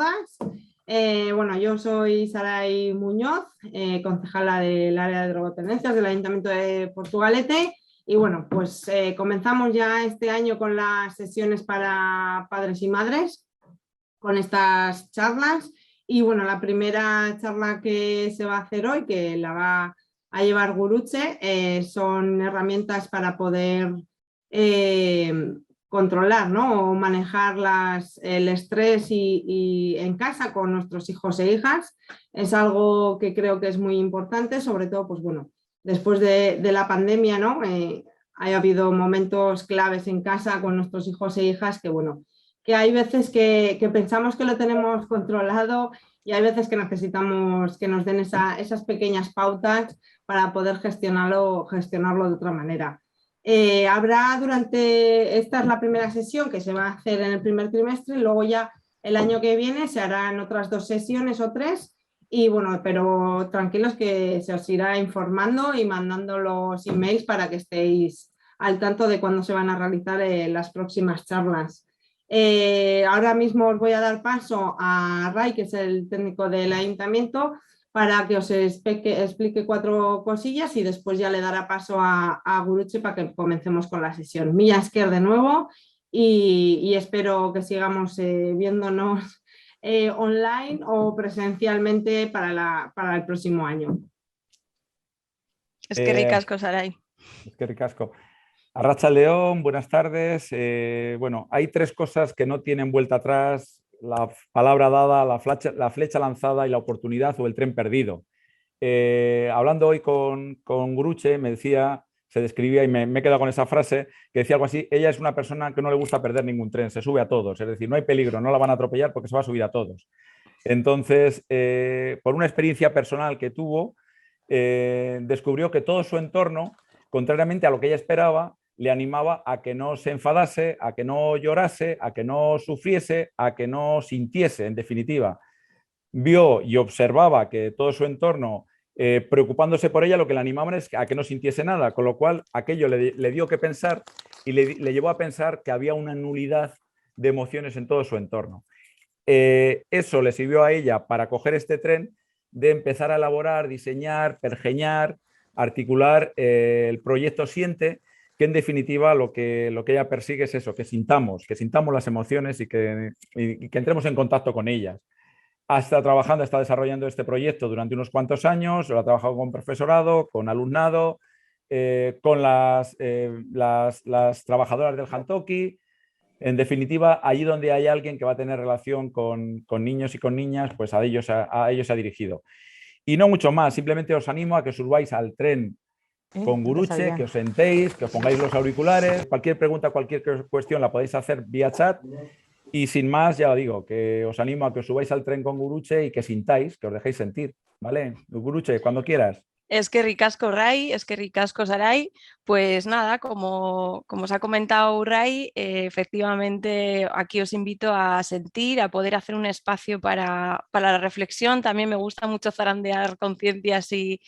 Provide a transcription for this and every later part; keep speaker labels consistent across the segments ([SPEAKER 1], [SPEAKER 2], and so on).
[SPEAKER 1] todas. Bueno, yo soy Saray Muñoz, concejala del área de drogodependencias del Ayuntamiento de Portugalete. Y bueno, pues comenzamos ya este año con las sesiones para padres y madres, con estas charlas. Y bueno, la primera charla que se va a hacer hoy, que la va a llevar Gurutze, son herramientas para poder controlar, ¿no? O manejar el estrés y en casa con nuestros hijos e hijas. Es algo que creo que es muy importante, sobre todo, pues bueno, después de la pandemia, ¿no? Ha habido momentos claves en casa con nuestros hijos e hijas que, bueno, que hay veces que pensamos que lo tenemos controlado y hay veces que necesitamos que nos den esas pequeñas pautas para poder gestionarlo de otra manera. Esta es la primera sesión que se va a hacer en el primer trimestre y luego ya el año que viene se harán otras 2 sesiones o 3 y bueno, pero tranquilos que se os irá informando y mandando los emails para que estéis al tanto de cuándo se van a realizar las próximas charlas. Ahora mismo os voy a dar paso a Ray, que es el técnico del ayuntamiento, para que os explique 4 cosillas y después ya le dará paso a Gurutze para que comencemos con la sesión. Mila esker de nuevo y espero que sigamos viéndonos online o presencialmente para el próximo año.
[SPEAKER 2] Es que ricasco, Saray.
[SPEAKER 3] Es que ricasco. Arratsaldeon, buenas tardes. Bueno, hay 3 cosas que no tienen vuelta atrás: la palabra dada, la flecha lanzada y la oportunidad o el tren perdido. Hablando hoy con Gurutze, se describía y me he quedado con esa frase que decía algo así: ella es una persona que no le gusta perder ningún tren, se sube a todos, es decir, no hay peligro, no la van a atropellar porque se va a subir a todos. Entonces, por una experiencia personal que tuvo, descubrió que todo su entorno, contrariamente a lo que ella esperaba, le animaba a que no se enfadase, a que no llorase, a que no sufriese, a que no sintiese, en definitiva. Vio y observaba que todo su entorno, preocupándose por ella, lo que le animaban es a que no sintiese nada, con lo cual aquello le dio que pensar y le llevó a pensar que había una nulidad de emociones en todo su entorno. Eso le sirvió a ella para coger este tren de empezar a elaborar, diseñar, pergeñar, articular el proyecto Siente, que en definitiva lo que ella persigue es eso, que sintamos las emociones y que entremos en contacto con ellas. Está desarrollando este proyecto durante unos cuantos años, lo ha trabajado con profesorado, con alumnado, con las trabajadoras del Jantoki. En definitiva, allí donde hay alguien que va a tener relación con niños y con niñas, pues a ellos se ha dirigido. Y no mucho más, simplemente os animo a que subáis al tren con Gurutze, que os sentéis, que os pongáis los auriculares. Cualquier pregunta, cualquier cuestión la podéis hacer vía chat. Y sin más, ya lo digo, que os animo a que os subáis al tren con Gurutze y que sintáis, que os dejéis sentir, ¿vale? Gurutze, cuando quieras.
[SPEAKER 2] Es que ricasco, Ray, es que ricasco, Saray. Pues nada, como os ha comentado Ray, efectivamente aquí os invito a sentir, a poder hacer un espacio para la reflexión. También me gusta mucho zarandear conciencias y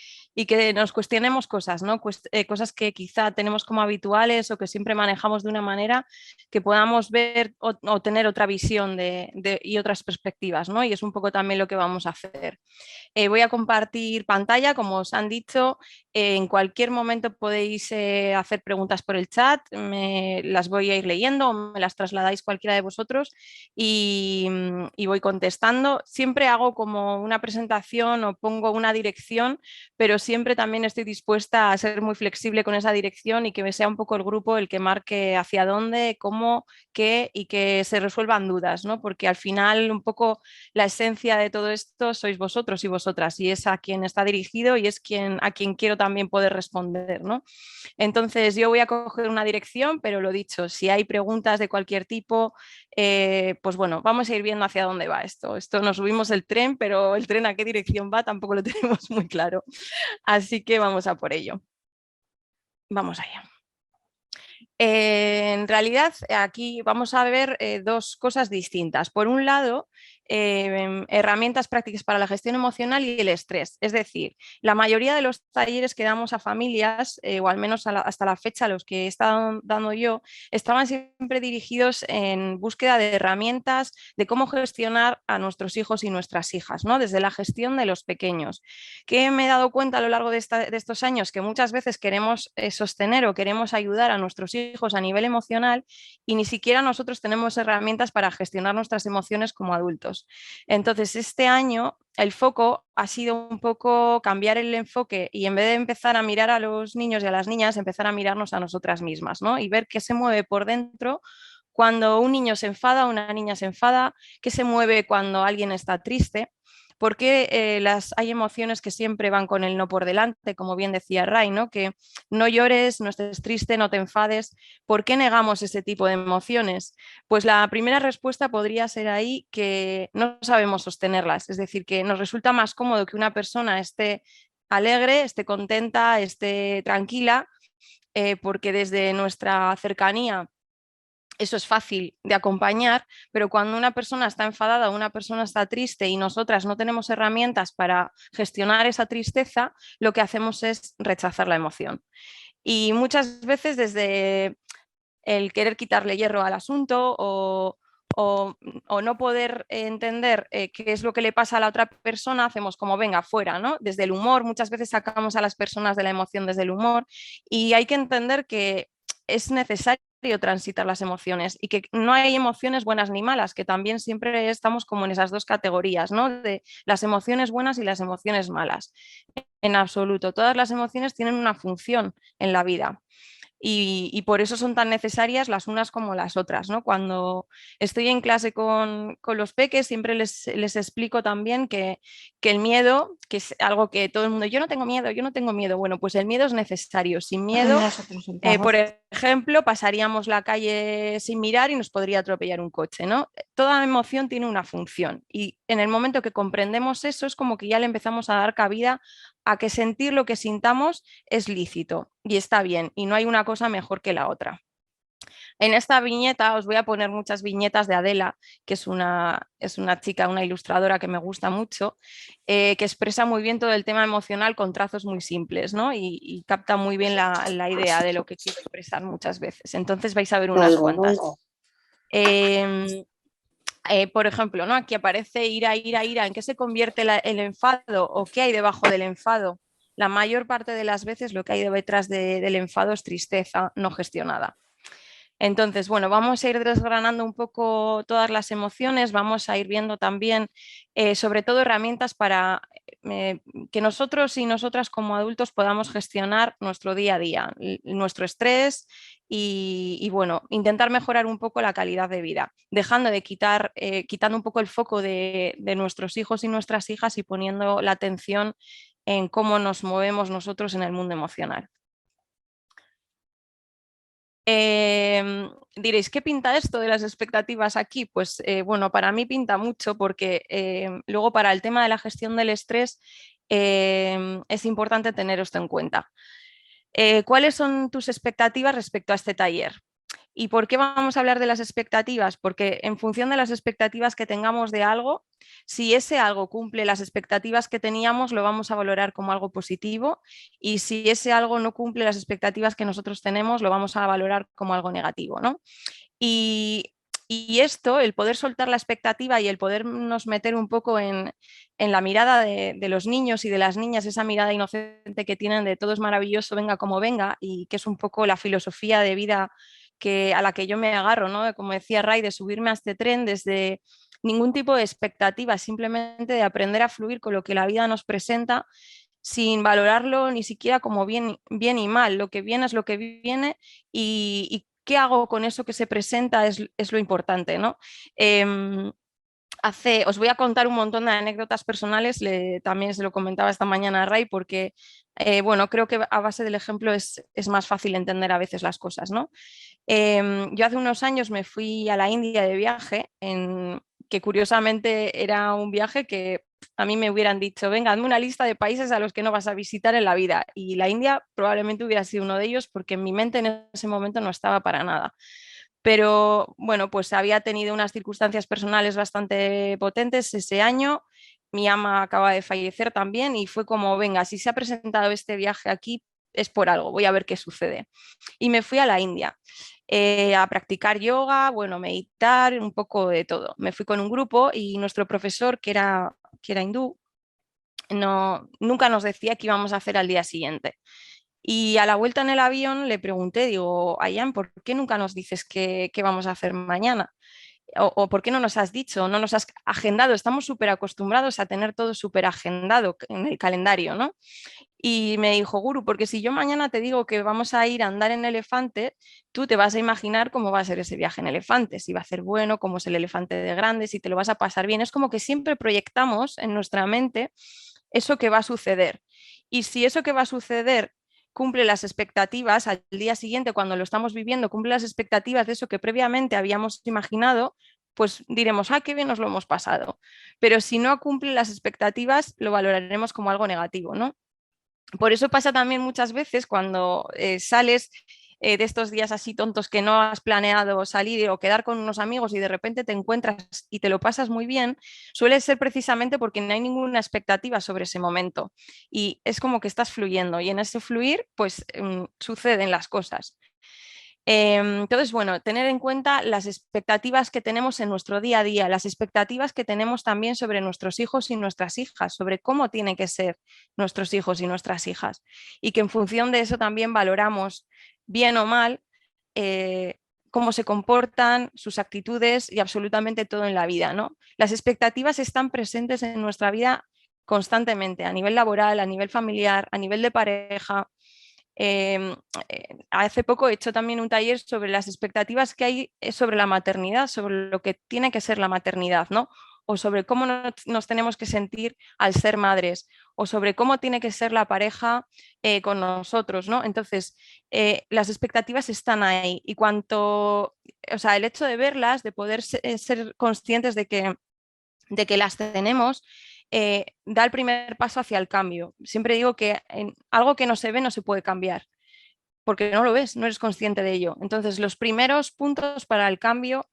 [SPEAKER 2] que nos cuestionemos cosas, ¿no? Cosas que quizá tenemos como habituales o que siempre manejamos de una manera, que podamos ver o tener otra visión y otras perspectivas, ¿no? Y es un poco también lo que vamos a hacer. Voy a compartir pantalla, como os han dicho. En cualquier momento podéis hacer preguntas por el chat, las voy a ir leyendo o me las trasladáis cualquiera de vosotros y voy contestando. Siempre hago como una presentación o pongo una dirección, pero siempre también estoy dispuesta a ser muy flexible con esa dirección y que sea un poco el grupo el que marque hacia dónde, cómo, qué y que se resuelvan dudas, ¿no? Porque al final un poco la esencia de todo esto sois vosotros y vosotras y es a quien está dirigido y es a quien quiero también poder responder, ¿no? Entonces yo voy a coger una dirección, pero lo dicho, si hay preguntas de cualquier tipo, pues bueno, vamos a ir viendo hacia dónde va esto. Nos subimos el tren, pero el tren a qué dirección va tampoco lo tenemos muy claro. Así que vamos a por ello. Vamos allá. En realidad aquí vamos a ver 2 cosas distintas. Por un lado, herramientas prácticas para la gestión emocional y el estrés. Es decir, la mayoría de los talleres que damos a familias, o al menos hasta la fecha los que he estado dando yo, estaban siempre dirigidos en búsqueda de herramientas de cómo gestionar a nuestros hijos y nuestras hijas, ¿no? Desde la gestión de los pequeños. ¿Qué me he dado cuenta a lo largo de estos años? Que muchas veces queremos sostener o queremos ayudar a nuestros hijos a nivel emocional y ni siquiera nosotros tenemos herramientas para gestionar nuestras emociones como adultos. Entonces, este año el foco ha sido un poco cambiar el enfoque y en vez de empezar a mirar a los niños y a las niñas, empezar a mirarnos a nosotras mismas, ¿no? Y ver qué se mueve por dentro cuando un niño se enfada, una niña se enfada, qué se mueve cuando alguien está triste. Porque hay emociones que siempre van con el no por delante, como bien decía Ray, ¿no? Que no llores, no estés triste, no te enfades. ¿Por qué negamos ese tipo de emociones? Pues la primera respuesta podría ser ahí que no sabemos sostenerlas, es decir, que nos resulta más cómodo que una persona esté alegre, esté contenta, esté tranquila, porque desde nuestra cercanía eso es fácil de acompañar, pero cuando una persona está enfadada o una persona está triste y nosotras no tenemos herramientas para gestionar esa tristeza, lo que hacemos es rechazar la emoción. Y muchas veces desde el querer quitarle hierro al asunto o no poder entender qué es lo que le pasa a la otra persona, hacemos como venga, fuera, ¿no? Desde el humor, muchas veces sacamos a las personas de la emoción desde el humor y hay que entender que es necesario transitar las emociones y que no hay emociones buenas ni malas, que también siempre estamos como en esas dos categorías, ¿no? De las emociones buenas y las emociones malas. En absoluto, todas las emociones tienen una función en la vida. Y por eso son tan necesarias las unas como las otras, ¿no? Cuando estoy en clase con los peques siempre les explico también que el miedo, que es algo que todo el mundo, yo no tengo miedo, bueno, pues el miedo es necesario. Sin miedo, por ejemplo, pasaríamos la calle sin mirar y nos podría atropellar un coche, ¿no? Toda emoción tiene una función y en el momento que comprendemos eso es como que ya le empezamos a dar cabida a que sentir lo que sintamos es lícito y está bien y no hay una cosa mejor que la otra. En esta viñeta os voy a poner muchas viñetas de Adela, que es una chica, una ilustradora que me gusta mucho, que expresa muy bien todo el tema emocional con trazos muy simples, ¿no? Y capta muy bien la idea de lo que quiero expresar muchas veces. Entonces vais a ver unas cuantas. Por ejemplo, ¿no? Aquí aparece ira, ira, ira. ¿En qué se convierte el enfado o qué hay debajo del enfado? La mayor parte de las veces lo que hay detrás del enfado es tristeza no gestionada. Entonces, bueno, vamos a ir desgranando un poco todas las emociones, vamos a ir viendo también, sobre todo, herramientas para que nosotros y nosotras como adultos podamos gestionar nuestro día a día, nuestro estrés y bueno, intentar mejorar un poco la calidad de vida, dejando de quitando un poco el foco de nuestros hijos y nuestras hijas y poniendo la atención en cómo nos movemos nosotros en el mundo emocional. Diréis, ¿qué pinta esto de las expectativas aquí? Pues bueno, para mí pinta mucho porque luego para el tema de la gestión del estrés es importante tener esto en cuenta. ¿Cuáles son tus expectativas respecto a este taller? ¿Y por qué vamos a hablar de las expectativas? Porque en función de las expectativas que tengamos de algo, si ese algo cumple las expectativas que teníamos, lo vamos a valorar como algo positivo y si ese algo no cumple las expectativas que nosotros tenemos, lo vamos a valorar como algo negativo, ¿no? Y esto, el poder soltar la expectativa y el podernos meter un poco en la mirada de los niños y de las niñas, esa mirada inocente que tienen de todo es maravilloso, venga como venga, y que es un poco la filosofía de vida a la que yo me agarro, ¿no? Como decía Ray, de subirme a este tren desde ningún tipo de expectativa, simplemente de aprender a fluir con lo que la vida nos presenta sin valorarlo ni siquiera como bien y mal. Lo que viene es lo que viene y qué hago con eso que se presenta es lo importante, ¿no? Os voy a contar un montón de anécdotas personales, también se lo comentaba esta mañana a Ray, porque bueno, creo que a base del ejemplo es más fácil entender a veces las cosas, ¿no? Yo hace unos años me fui a la India de viaje, que curiosamente era un viaje que a mí me hubieran dicho, venga, hazme una lista de países a los que no vas a visitar en la vida. Y la India probablemente hubiera sido uno de ellos porque en mi mente en ese momento no estaba para nada. Pero bueno, pues había tenido unas circunstancias personales bastante potentes ese año. Mi ama acaba de fallecer también y fue como, venga, si se ha presentado este viaje aquí es por algo, voy a ver qué sucede. Y me fui a la India a practicar yoga, bueno, meditar, un poco de todo. Me fui con un grupo y nuestro profesor, que era hindú, nunca nos decía qué íbamos a hacer al día siguiente. Y a la vuelta en el avión le pregunté, digo, Ayan, ¿por qué nunca nos dices qué vamos a hacer mañana? O ¿por qué no nos has dicho, no nos has agendado? Estamos súper acostumbrados a tener todo súper agendado en el calendario, ¿no? Y me dijo, Guru, porque si yo mañana te digo que vamos a ir a andar en elefante, tú te vas a imaginar cómo va a ser ese viaje en elefante, si va a ser bueno, cómo es el elefante de grande, si te lo vas a pasar bien. Es como que siempre proyectamos en nuestra mente eso que va a suceder. Y si eso que va a suceder cumple las expectativas al día siguiente, cuando lo estamos viviendo, cumple las expectativas de eso que previamente habíamos imaginado, pues diremos, ah, qué bien nos lo hemos pasado. Pero si no cumple las expectativas, lo valoraremos como algo negativo, ¿no? Por eso pasa también muchas veces cuando sales de estos días así tontos que no has planeado salir o quedar con unos amigos y de repente te encuentras y te lo pasas muy bien, suele ser precisamente porque no hay ninguna expectativa sobre ese momento y es como que estás fluyendo y en ese fluir pues suceden las cosas. Entonces, bueno, tener en cuenta las expectativas que tenemos en nuestro día a día, las expectativas que tenemos también sobre nuestros hijos y nuestras hijas, sobre cómo tienen que ser nuestros hijos y nuestras hijas. Y que en función de eso también valoramos, bien o mal, cómo se comportan, sus actitudes y absolutamente todo en la vida, ¿no? Las expectativas están presentes en nuestra vida constantemente, a nivel laboral, a nivel familiar, a nivel de pareja. Hace poco he hecho también un taller sobre las expectativas que hay sobre la maternidad, sobre lo que tiene que ser la maternidad, ¿no? O sobre cómo nos tenemos que sentir al ser madres, o sobre cómo tiene que ser la pareja con nosotros, ¿no? Entonces, las expectativas están ahí y o sea, el hecho de verlas, de poder ser conscientes de que las tenemos, da el primer paso hacia el cambio. Siempre digo que en algo que no se ve no se puede cambiar, porque no lo ves, no eres consciente de ello. Entonces, los primeros puntos para el cambio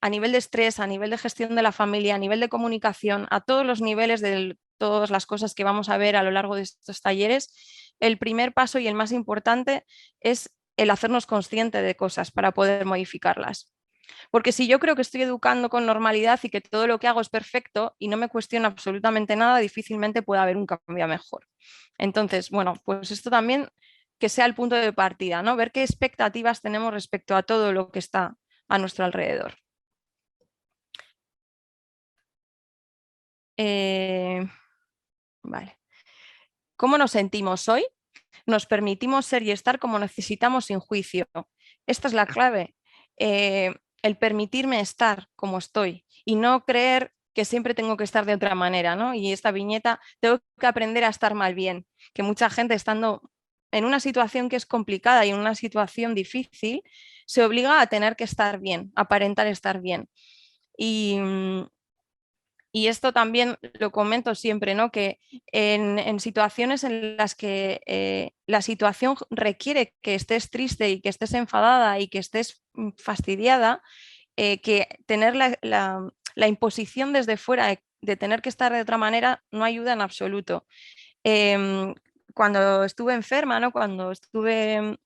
[SPEAKER 2] a nivel de estrés, a nivel de gestión de la familia, a nivel de comunicación, a todos los niveles de todas las cosas que vamos a ver a lo largo de estos talleres, el primer paso y el más importante es el hacernos consciente de cosas para poder modificarlas. Porque si yo creo que estoy educando con normalidad y que todo lo que hago es perfecto y no me cuestiono absolutamente nada, difícilmente puede haber un cambio a mejor. Entonces, bueno, pues esto también que sea el punto de partida, ¿no? Ver qué expectativas tenemos respecto a todo lo que está a nuestro alrededor. Vale. ¿Cómo nos sentimos hoy? Nos permitimos ser y estar como necesitamos sin juicio. Esta es la clave. El permitirme estar como estoy y no creer que siempre tengo que estar de otra manera, ¿no? Y esta viñeta, tengo que aprender a estar mal bien, que mucha gente estando en una situación que es complicada y en una situación difícil, se obliga a tener que estar bien, aparentar estar bien. Y esto también lo comento siempre, ¿no? Que en situaciones en las que la situación requiere que estés triste y que estés enfadada y que estés fastidiada, que tener la imposición desde fuera de tener que estar de otra manera no ayuda en absoluto. Cuando estuve enferma, ¿no? Cuando estuve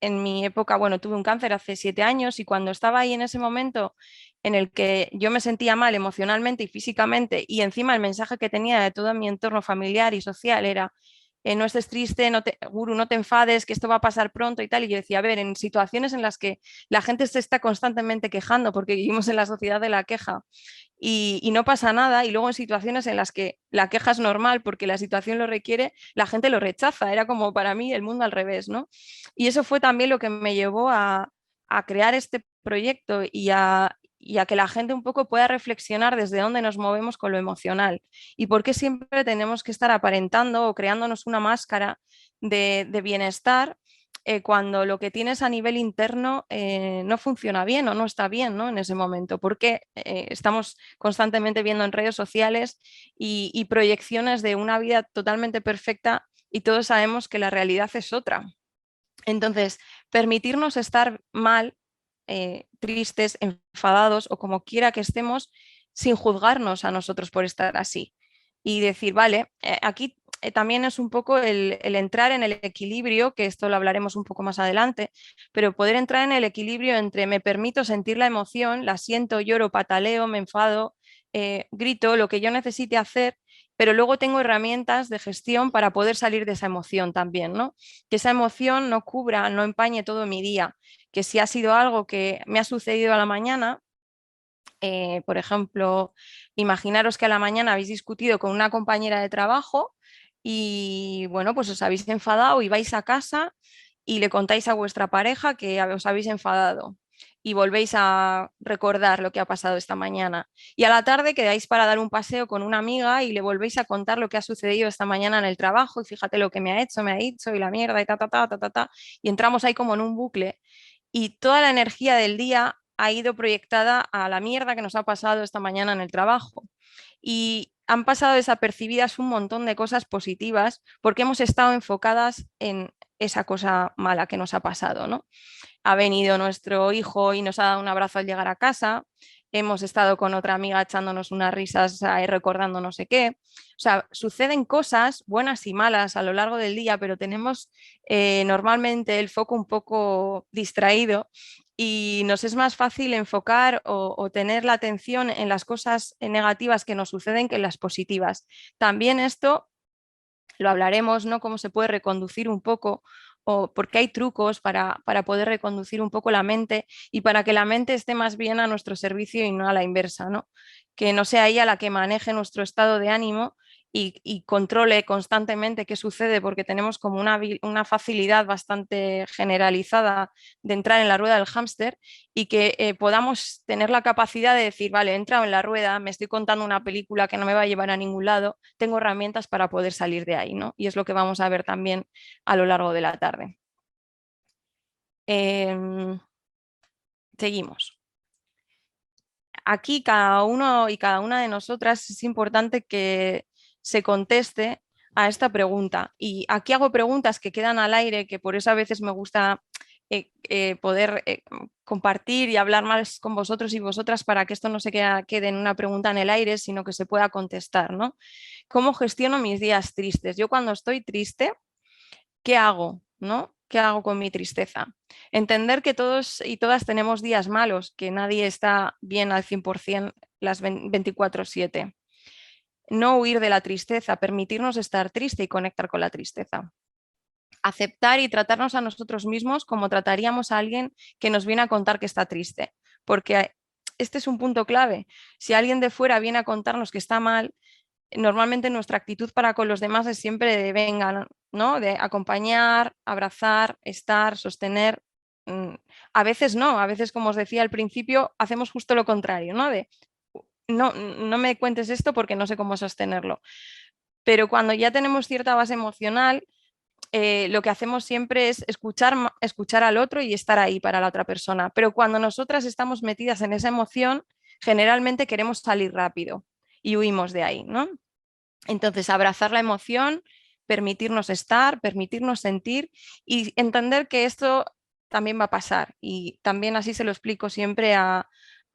[SPEAKER 2] en mi época, bueno, tuve un cáncer hace 7 años y cuando estaba ahí en ese momento en el que yo me sentía mal emocionalmente y físicamente y encima el mensaje que tenía de todo mi entorno familiar y social era no estés triste, Guru, no te enfades, que esto va a pasar pronto y tal. Y yo decía, a ver, en situaciones en las que la gente se está constantemente quejando porque vivimos en la sociedad de la queja y no pasa nada, y luego en situaciones en las que la queja es normal porque la situación lo requiere, la gente lo rechaza. Era como para mí el mundo al revés, ¿no? Y eso fue también lo que me llevó a crear este proyecto y a que la gente un poco pueda reflexionar desde dónde nos movemos con lo emocional y por qué siempre tenemos que estar aparentando o creándonos una máscara de bienestar cuando lo que tienes a nivel interno no funciona bien o no está bien, ¿no? En ese momento, porque estamos constantemente viendo en redes sociales y proyecciones de una vida totalmente perfecta y todos sabemos que la realidad es otra. Entonces, permitirnos estar mal tristes, enfadados o como quiera que estemos, sin juzgarnos a nosotros por estar así. Y decir, vale, aquí también es un poco el entrar en el equilibrio, que esto lo hablaremos un poco más adelante, pero poder entrar en el equilibrio entre me permito sentir la emoción, la siento, lloro, pataleo, me enfado, grito, lo que yo necesite hacer, pero luego tengo herramientas de gestión para poder salir de esa emoción también, ¿no? Que esa emoción no cubra, no empañe todo mi día, que si ha sido algo que me ha sucedido a la mañana, por ejemplo, imaginaros que a la mañana habéis discutido con una compañera de trabajo y bueno, pues os habéis enfadado y vais a casa y le contáis a vuestra pareja que os habéis enfadado y volvéis a recordar lo que ha pasado esta mañana. Y a la tarde quedáis para dar un paseo con una amiga y le volvéis a contar lo que ha sucedido esta mañana en el trabajo y fíjate lo que me ha hecho, me ha dicho y la mierda y ta, ta, ta, ta, ta, ta. Y entramos ahí como en un bucle y toda la energía del día ha ido proyectada a la mierda que nos ha pasado esta mañana en el trabajo. Y han pasado desapercibidas un montón de cosas positivas porque hemos estado enfocadas en esa cosa mala que nos ha pasado, ¿no? Ha venido nuestro hijo y nos ha dado un abrazo al llegar a casa, hemos estado con otra amiga echándonos unas risas y recordando no sé qué. O sea, suceden cosas buenas y malas a lo largo del día, pero tenemos normalmente el foco un poco distraído y nos es más fácil enfocar o tener la atención en las cosas negativas que nos suceden que en las positivas. También esto lo hablaremos, ¿no? Cómo se puede reconducir un poco o porque hay trucos para poder reconducir un poco la mente y para que la mente esté más bien a nuestro servicio y no a la inversa, ¿no? Que no sea ella la que maneje nuestro estado de ánimo y controle constantemente qué sucede, porque tenemos como una facilidad bastante generalizada de entrar en la rueda del hámster y que podamos tener la capacidad de decir, vale, he entrado en la rueda, me estoy contando una película que no me va a llevar a ningún lado, tengo herramientas para poder salir de ahí, ¿no? Y es lo que vamos a ver también a lo largo de la tarde. Seguimos. Aquí cada uno y cada una de nosotras es importante que se conteste a esta pregunta. Y aquí hago preguntas que quedan al aire, que por eso a veces me gusta poder compartir y hablar más con vosotros y vosotras para que esto no se quede en una pregunta en el aire, sino que se pueda contestar, ¿no? ¿Cómo gestiono mis días tristes? Yo cuando estoy triste, ¿qué hago? ¿No? ¿Qué hago con mi tristeza? Entender que todos y todas tenemos días malos, que nadie está bien al 100% las 24/7. No huir de la tristeza, permitirnos estar triste y conectar con la tristeza. Aceptar y tratarnos a nosotros mismos como trataríamos a alguien que nos viene a contar que está triste, porque este es un punto clave. Si alguien de fuera viene a contarnos que está mal, normalmente nuestra actitud para con los demás es siempre de venga, ¿no? De acompañar, abrazar, estar, sostener. A veces no, a veces, como os decía al principio, hacemos justo lo contrario, ¿no? De no me cuentes esto porque no sé cómo sostenerlo. Pero cuando ya tenemos cierta base emocional, lo que hacemos siempre es escuchar al otro y estar ahí para la otra persona. Pero cuando nosotras estamos metidas en esa emoción, generalmente queremos salir rápido y huimos de ahí, ¿no? Entonces, abrazar la emoción, permitirnos estar, permitirnos sentir y entender que esto también va a pasar. Y también así se lo explico siempre a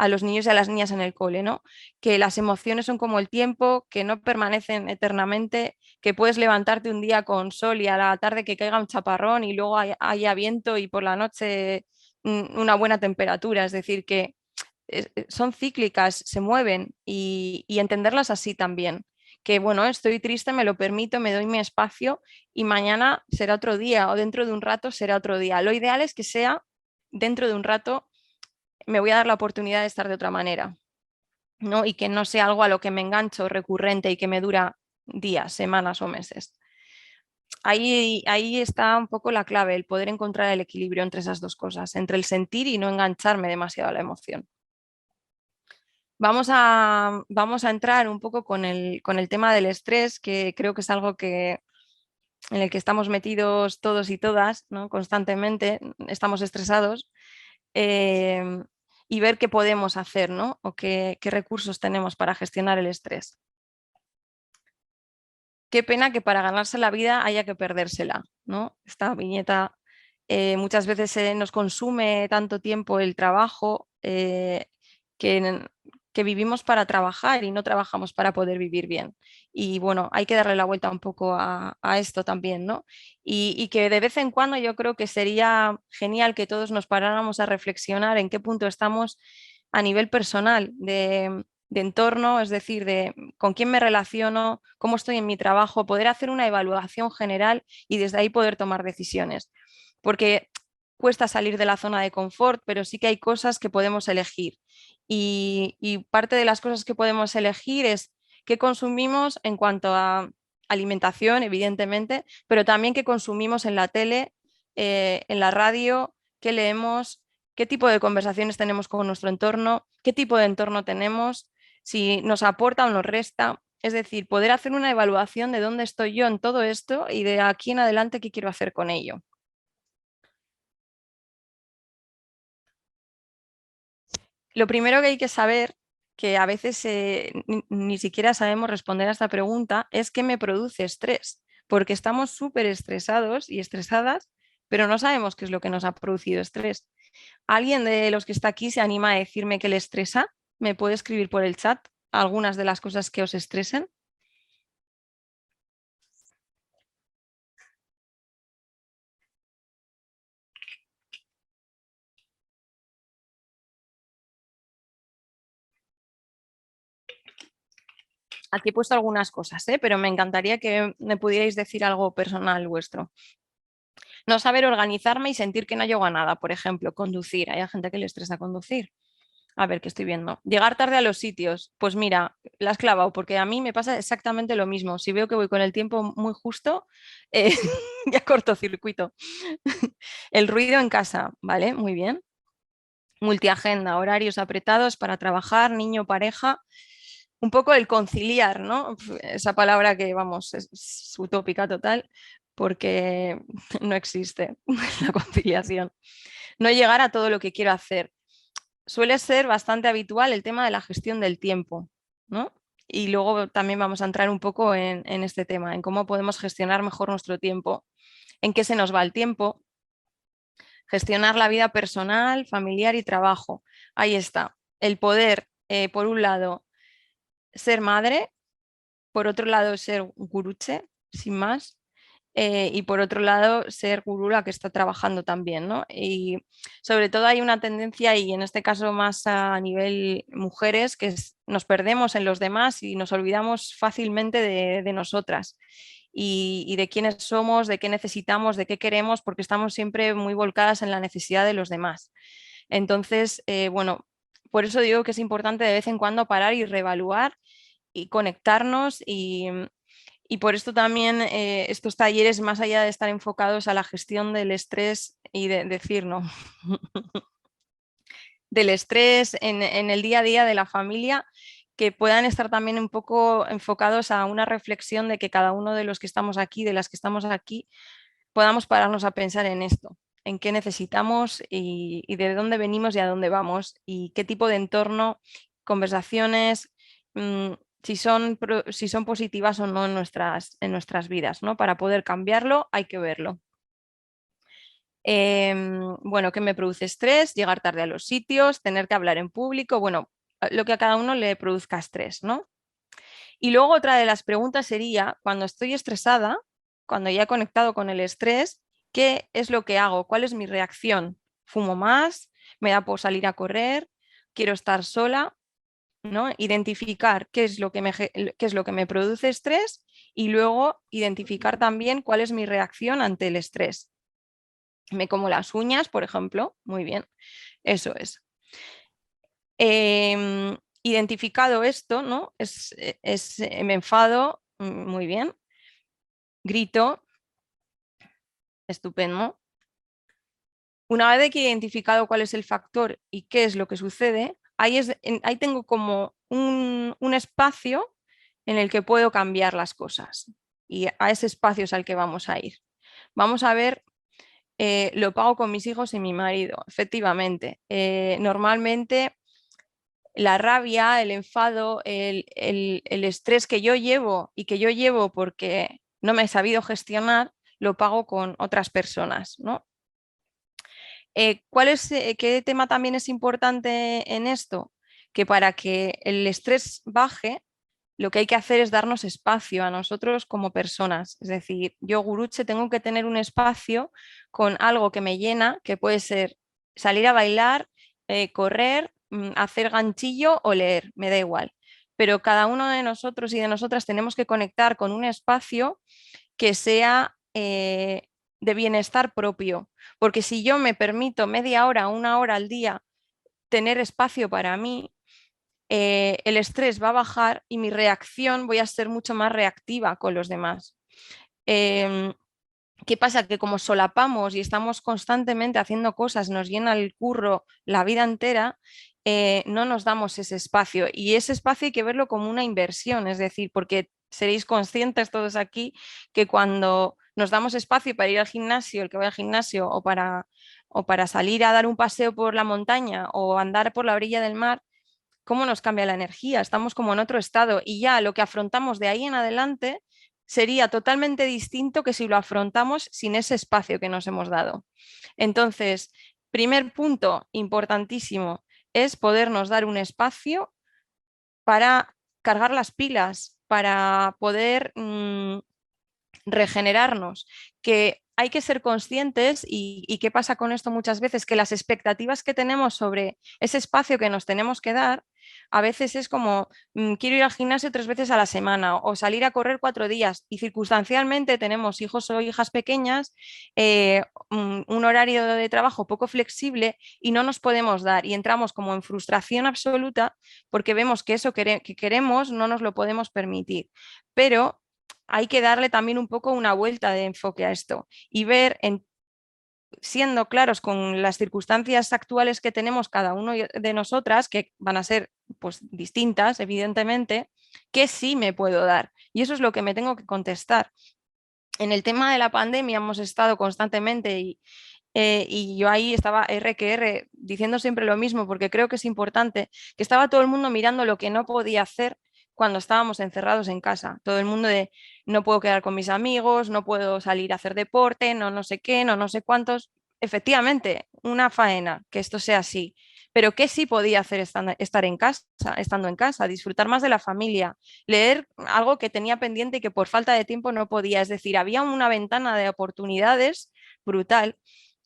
[SPEAKER 2] los niños y a las niñas en el cole, ¿no? Que las emociones son como el tiempo, que no permanecen eternamente, que puedes levantarte un día con sol y a la tarde que caiga un chaparrón y luego haya viento y por la noche una buena temperatura. Es decir, que son cíclicas, se mueven y entenderlas así también. Que bueno, estoy triste, me lo permito, me doy mi espacio y mañana será otro día o dentro de un rato será otro día. Lo ideal es que sea dentro de un rato, me voy a dar la oportunidad de estar de otra manera, ¿no? Y que no sea algo a lo que me engancho recurrente y que me dura días, semanas o meses. Ahí está un poco la clave, el poder encontrar el equilibrio entre esas dos cosas, entre el sentir y no engancharme demasiado a la emoción. Vamos a entrar un poco con el tema del estrés, que creo que es algo en el que estamos metidos todos y todas, ¿no? Constantemente, estamos estresados, y ver qué podemos hacer, ¿no? O qué recursos tenemos para gestionar el estrés. Qué pena que para ganarse la vida haya que perdérsela, ¿no? Esta viñeta muchas veces nos consume tanto tiempo el trabajo, que vivimos para trabajar y no trabajamos para poder vivir bien. Y bueno, hay que darle la vuelta un poco a esto también, ¿no? Y que de vez en cuando yo creo que sería genial que todos nos paráramos a reflexionar en qué punto estamos a nivel personal de entorno, es decir, de con quién me relaciono, cómo estoy en mi trabajo, poder hacer una evaluación general y desde ahí poder tomar decisiones. Porque cuesta salir de la zona de confort, pero sí que hay cosas que podemos elegir. Y parte de las cosas que podemos elegir es qué consumimos en cuanto a alimentación, evidentemente, pero también qué consumimos en la tele, en la radio, qué leemos, qué tipo de conversaciones tenemos con nuestro entorno, qué tipo de entorno tenemos, si nos aporta o nos resta. Es decir, poder hacer una evaluación de dónde estoy yo en todo esto y de aquí en adelante qué quiero hacer con ello. Lo primero que hay que saber, que a veces ni siquiera sabemos responder a esta pregunta, es qué me produce estrés, porque estamos súper estresados y estresadas, pero no sabemos qué es lo que nos ha producido estrés. ¿Alguien de los que está aquí se anima a decirme qué le estresa? ¿Me puede escribir por el chat algunas de las cosas que os estresen? Aquí he puesto algunas cosas, pero me encantaría que me pudierais decir algo personal vuestro. No saber organizarme y sentir que no llego a nada, por ejemplo, conducir. Hay gente que le estresa conducir. A ver, ¿qué estoy viendo? Llegar tarde a los sitios. Pues mira, la has clavado, porque a mí me pasa exactamente lo mismo. Si veo que voy con el tiempo muy justo, eh, ya cortocircuito. El ruido en casa, ¿vale? Muy bien. Multiagenda, horarios apretados para trabajar, niño, pareja. Un poco el conciliar, ¿no? Esa palabra que, vamos, es utópica total, porque no existe la conciliación. No llegar a todo lo que quiero hacer. Suele ser bastante habitual el tema de la gestión del tiempo, ¿no? Y luego también vamos a entrar un poco en este tema, en cómo podemos gestionar mejor nuestro tiempo, en qué se nos va el tiempo, gestionar la vida personal, familiar y trabajo. Ahí está. El poder, por un lado, ser madre, por otro lado, ser guruche, sin más, y por otro lado, ser gurú la que está trabajando también, ¿no? Y sobre todo hay una tendencia, y en este caso más a nivel mujeres, que nos perdemos en los demás y nos olvidamos fácilmente de nosotras. Y de quiénes somos, de qué necesitamos, de qué queremos, porque estamos siempre muy volcadas en la necesidad de los demás. Entonces, bueno, por eso digo que es importante de vez en cuando parar y reevaluar y conectarnos y por esto también estos talleres, más allá de estar enfocados a la gestión del estrés y de decir, no, del estrés en el día a día de la familia, que puedan estar también un poco enfocados a una reflexión de que cada uno de los que estamos aquí, de las que estamos aquí, podamos pararnos a pensar en esto, en qué necesitamos y de dónde venimos y a dónde vamos y qué tipo de entorno, conversaciones, si son positivas o no en nuestras vidas, ¿no? Para poder cambiarlo hay que verlo. Bueno, ¿qué me produce estrés? Llegar tarde a los sitios, tener que hablar en público, bueno, lo que a cada uno le produzca estrés, ¿no? Y luego otra de las preguntas sería, cuando estoy estresada, cuando ya he conectado con el estrés, ¿qué es lo que hago? ¿Cuál es mi reacción? ¿Fumo más? ¿Me da por salir a correr? ¿Quiero estar sola? ¿No? Identificar qué es lo que me produce estrés y luego identificar también cuál es mi reacción ante el estrés. Me como las uñas, por ejemplo. Muy bien, eso es. Identificado esto, ¿no? Me enfado, muy bien. Grito, estupendo. Una vez que he identificado cuál es el factor y qué es lo que sucede, ahí tengo como un espacio en el que puedo cambiar las cosas. Y a ese espacio es al que vamos a ir. Vamos a ver, lo pago con mis hijos y mi marido, efectivamente. Normalmente la rabia, el enfado, el estrés que yo llevo y que yo llevo porque no me he sabido gestionar, lo pago con otras personas, ¿no? ¿Qué tema también es importante en esto? Que para que el estrés baje, lo que hay que hacer es darnos espacio a nosotros como personas. Es decir, yo, Guruche, tengo que tener un espacio con algo que me llena, que puede ser salir a bailar, correr, hacer ganchillo o leer, me da igual. Pero cada uno de nosotros y de nosotras tenemos que conectar con un espacio que sea de bienestar propio. Porque si yo me permito media hora, una hora al día tener espacio para mí, el estrés va a bajar y mi reacción voy a ser mucho más reactiva con los demás. ¿Qué pasa? Que como solapamos y estamos constantemente haciendo cosas, nos llena el curro la vida entera, no nos damos ese espacio. Y ese espacio hay que verlo como una inversión, es decir, porque seréis conscientes todos aquí que cuando nos damos espacio para ir al gimnasio, el que vaya al gimnasio, o para salir a dar un paseo por la montaña o andar por la orilla del mar, cómo nos cambia la energía, estamos como en otro estado y ya lo que afrontamos de ahí en adelante sería totalmente distinto que si lo afrontamos sin ese espacio que nos hemos dado. Entonces, primer punto importantísimo es podernos dar un espacio para cargar las pilas, para poder regenerarnos, que hay que ser conscientes y qué pasa con esto muchas veces, que las expectativas que tenemos sobre ese espacio que nos tenemos que dar, a veces es como quiero ir al gimnasio 3 veces a la semana o salir a correr 4 días y circunstancialmente tenemos hijos o hijas pequeñas, un horario de trabajo poco flexible y no nos podemos dar y entramos como en frustración absoluta porque vemos que eso que queremos no nos lo podemos permitir. Pero hay que darle también un poco una vuelta de enfoque a esto y ver, siendo claros con las circunstancias actuales que tenemos cada uno de nosotras, que van a ser pues distintas, evidentemente, qué sí me puedo dar. Y eso es lo que me tengo que contestar. En el tema de la pandemia hemos estado constantemente y yo ahí estaba R que R diciendo siempre lo mismo porque creo que es importante, que estaba todo el mundo mirando lo que no podía hacer cuando estábamos encerrados en casa. Todo el mundo de no puedo quedar con mis amigos, no puedo salir a hacer deporte, no sé qué, no sé cuántos. Efectivamente, una faena que esto sea así. Pero ¿qué sí podía hacer estar en casa, estando en casa? Disfrutar más de la familia, leer algo que tenía pendiente y que por falta de tiempo no podía. Es decir, había una ventana de oportunidades brutal,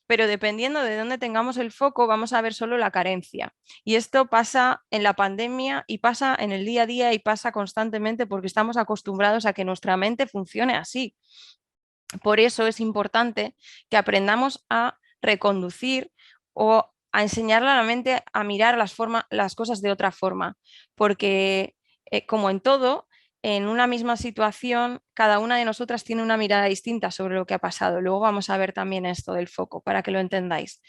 [SPEAKER 2] pero dependiendo de dónde tengamos el foco, vamos a ver solo la carencia. Y esto pasa en la pandemia y pasa en el día a día y pasa constantemente porque estamos acostumbrados a que nuestra mente funcione así. Por eso es importante que aprendamos a reconducir o a enseñarle a la mente a mirar las cosas de otra forma, porque como en todo, en una misma situación, cada una de nosotras tiene una mirada distinta sobre lo que ha pasado. Luego vamos a ver también esto del foco para que lo entendáis.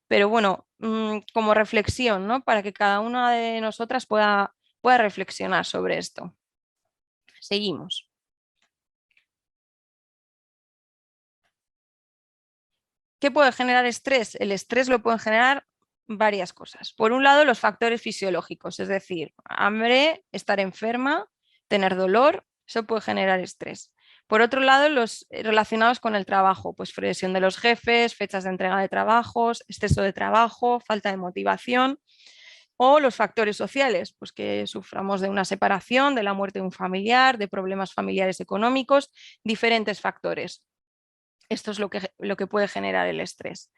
[SPEAKER 2] Pero bueno, como reflexión, ¿no? Para que cada una de nosotras pueda reflexionar sobre esto. Seguimos. ¿Qué puede generar estrés? El estrés lo pueden generar varias cosas. Por un lado, los factores fisiológicos, es decir, hambre, estar enferma, tener dolor, eso puede generar estrés. Por otro lado, los relacionados con el trabajo, pues presión de los jefes, fechas de entrega de trabajos, exceso de trabajo, falta de motivación. O los factores sociales, pues que suframos de una separación, de la muerte de un familiar, de problemas familiares económicos, diferentes factores. Esto es lo que puede generar el estrés.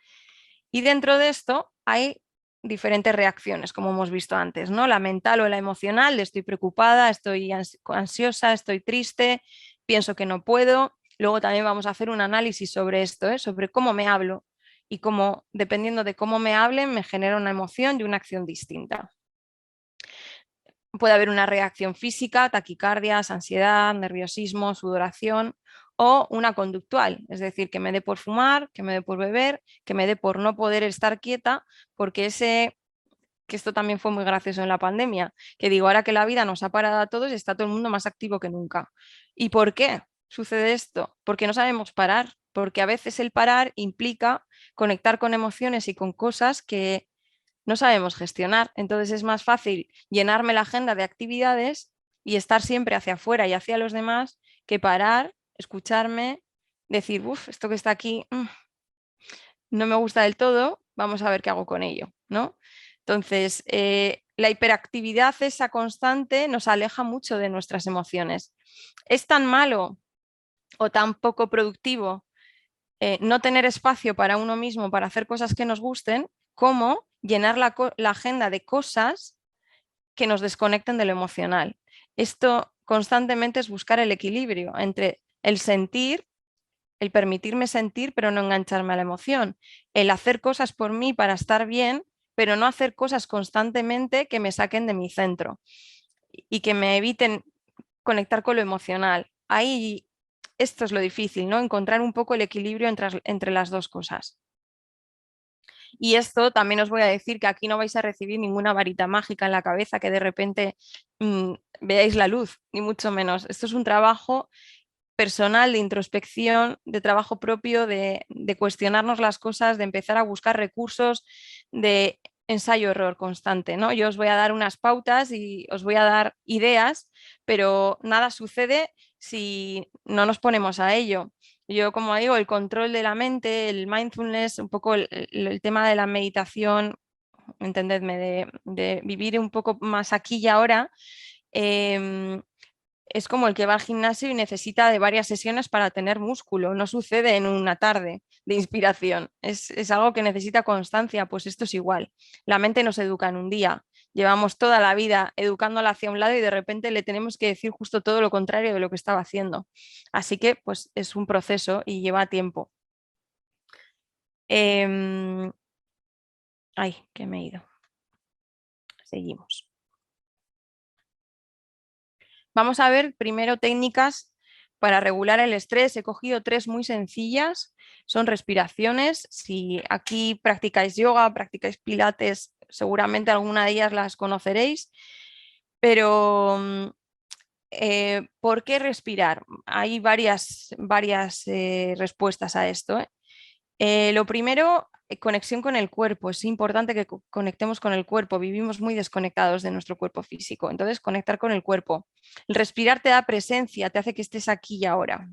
[SPEAKER 2] Y dentro de esto hay diferentes reacciones, como hemos visto antes, ¿no? La mental o la emocional, estoy preocupada, estoy ansiosa, estoy triste, pienso que no puedo. Luego también vamos a hacer un análisis sobre esto, sobre cómo me hablo y cómo, dependiendo de cómo me hablen, me genera una emoción y una acción distinta. Puede haber una reacción física, taquicardias, ansiedad, nerviosismo, sudoración o una conductual, es decir, que me dé por fumar, que me dé por beber, que me dé por no poder estar quieta, porque que esto también fue muy gracioso en la pandemia, que digo, ahora que la vida nos ha parado a todos, está todo el mundo más activo que nunca. ¿Y por qué sucede esto? Porque no sabemos parar, porque a veces el parar implica conectar con emociones y con cosas que no sabemos gestionar. Entonces es más fácil llenarme la agenda de actividades y estar siempre hacia afuera y hacia los demás que parar, escucharme, decir, uff, esto que está aquí no me gusta del todo, vamos a ver qué hago con ello, ¿no? Entonces, la hiperactividad esa constante nos aleja mucho de nuestras emociones. ¿Es tan malo o tan poco productivo no tener espacio para uno mismo para hacer cosas que nos gusten, como llenar la agenda de cosas que nos desconecten de lo emocional? Esto constantemente es buscar el equilibrio entre el sentir, el permitirme sentir, pero no engancharme a la emoción, el hacer cosas por mí para estar bien, pero no hacer cosas constantemente que me saquen de mi centro y que me eviten conectar con lo emocional. Ahí esto es lo difícil, ¿no? Encontrar un poco el equilibrio entre las dos cosas. Y esto también os voy a decir que aquí no vais a recibir ninguna varita mágica en la cabeza que de repente veáis la luz, ni mucho menos. Esto es un trabajo personal, de introspección, de trabajo propio, de cuestionarnos las cosas, de empezar a buscar recursos, de ensayo-error constante, ¿no? Yo os voy a dar unas pautas y os voy a dar ideas, pero nada sucede si no nos ponemos a ello. Yo, como digo, el control de la mente, el mindfulness, un poco el tema de la meditación, entendedme, de vivir un poco más aquí y ahora, es como el que va al gimnasio y necesita de varias sesiones para tener músculo. No sucede en una tarde de inspiración. Es algo que necesita constancia. Pues esto es igual. La mente nos educa en un día. Llevamos toda la vida educándola hacia un lado y de repente le tenemos que decir justo todo lo contrario de lo que estaba haciendo. Así que pues es un proceso y lleva tiempo. Ay, que me he ido. Seguimos. Vamos a ver primero técnicas para regular el estrés. He cogido 3 muy sencillas. Son respiraciones. Si aquí practicáis yoga, practicáis pilates, seguramente alguna de ellas las conoceréis. Pero ¿por qué respirar? Hay varias respuestas a esto. Lo primero, conexión con el cuerpo. Es importante que conectemos con el cuerpo. Vivimos muy desconectados de nuestro cuerpo físico. Entonces, conectar con el cuerpo. El respirar te da presencia, te hace que estés aquí y ahora.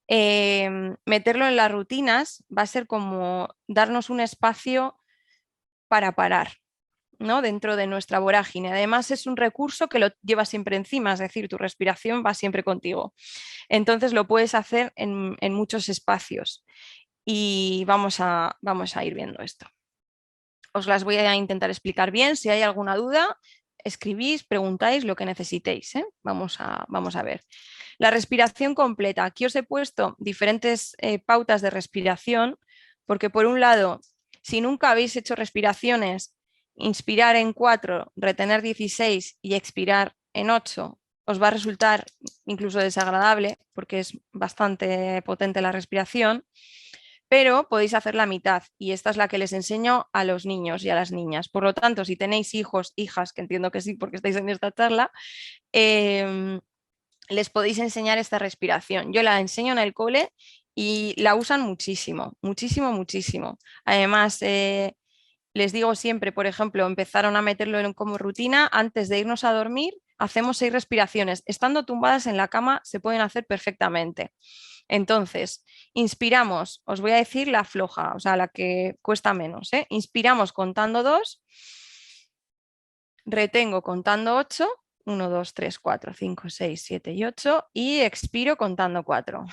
[SPEAKER 2] Meterlo en las rutinas va a ser como darnos un espacio para parar, ¿no? Dentro de nuestra vorágine. Además, es un recurso que lo llevas siempre encima, es decir, tu respiración va siempre contigo. Entonces, lo puedes hacer en muchos espacios. Y vamos a ir viendo esto. Os las voy a intentar explicar bien. Si hay alguna duda, escribís, preguntáis lo que necesitéis, ¿eh? Vamos a ver. La respiración completa. Aquí os he puesto diferentes pautas de respiración, porque por un lado, si nunca habéis hecho respiraciones, inspirar en 4, retener 16 y expirar en 8, os va a resultar incluso desagradable porque es bastante potente la respiración. Pero podéis hacer la mitad y esta es la que les enseño a los niños y a las niñas. Por lo tanto, si tenéis hijos, hijas, que entiendo que sí porque estáis en esta charla, les podéis enseñar esta respiración. Yo la enseño en el cole y la usan muchísimo, muchísimo, muchísimo. Además, les digo siempre, por ejemplo, empezaron a meterlo como rutina, antes de irnos a dormir, hacemos 6 respiraciones. Estando tumbadas en la cama se pueden hacer perfectamente. Entonces, inspiramos, os voy a decir la floja, o sea, la que cuesta menos, ¿eh? Inspiramos contando 2, retengo contando 8, 1, 2, 3, 4, 5, 6, 7 y 8 y expiro contando 4.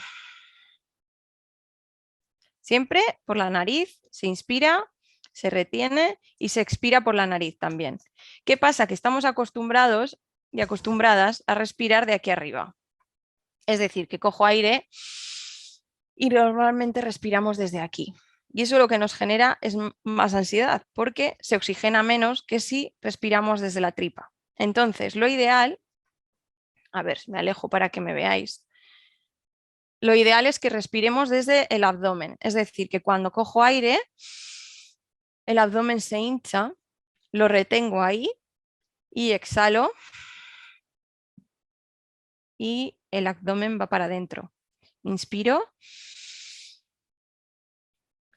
[SPEAKER 2] Siempre por la nariz, se inspira, se retiene y se expira por la nariz también. ¿Qué pasa? Que estamos acostumbrados y acostumbradas a respirar de aquí arriba. Es decir, que cojo aire y normalmente respiramos desde aquí. Y eso lo que nos genera es más ansiedad, porque se oxigena menos que si respiramos desde la tripa. Entonces, lo ideal, a ver, me alejo para que me veáis. Lo ideal es que respiremos desde el abdomen, es decir, que cuando cojo aire, el abdomen se hincha, lo retengo ahí y exhalo y el abdomen va para adentro. Inspiro,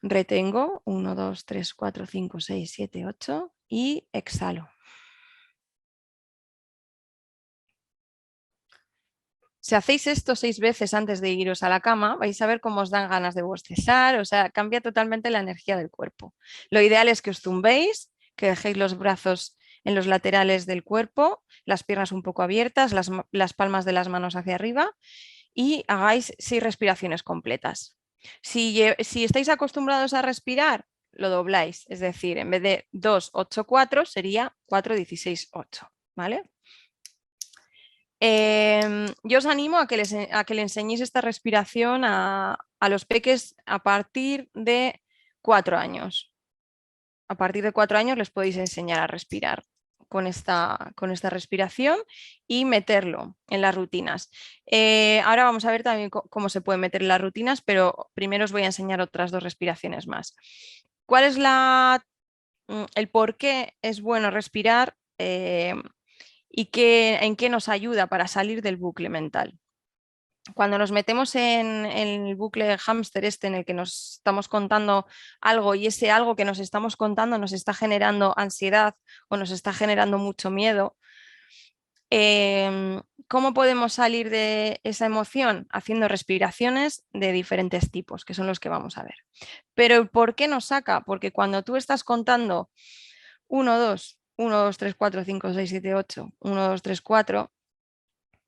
[SPEAKER 2] retengo, 1, 2, 3, 4, 5, 6, 7, 8 y exhalo. Si hacéis esto 6 veces antes de iros a la cama, vais a ver cómo os dan ganas de bostezar, o sea, cambia totalmente la energía del cuerpo. Lo ideal es que os tumbéis, que dejéis los brazos en los laterales del cuerpo, las piernas un poco abiertas, las palmas de las manos hacia arriba y hagáis 6 respiraciones completas. Si estáis acostumbrados a respirar, lo dobláis, es decir, en vez de 2, 8, 4 sería 4, 16, 8, ¿vale? Yo os animo a que le enseñéis esta respiración a los peques a partir de 4 años. A partir de 4 años les podéis enseñar a respirar con esta respiración y meterlo en las rutinas. Ahora vamos a ver también cómo se puede meter en las rutinas, pero primero os voy a enseñar otras 2 respiraciones más. ¿Cuál es el por qué es bueno respirar? ¿Y en qué nos ayuda para salir del bucle mental? Cuando nos metemos en el bucle de hámster en el que nos estamos contando algo y ese algo que nos estamos contando nos está generando ansiedad o nos está generando mucho miedo, ¿cómo podemos salir de esa emoción? Haciendo respiraciones de diferentes tipos, que son los que vamos a ver. Pero ¿por qué nos saca? Porque cuando tú estás contando 1, 2, 1, 2, 3, 4, 5, 6, 7, 8, 1, 2, 3, 4,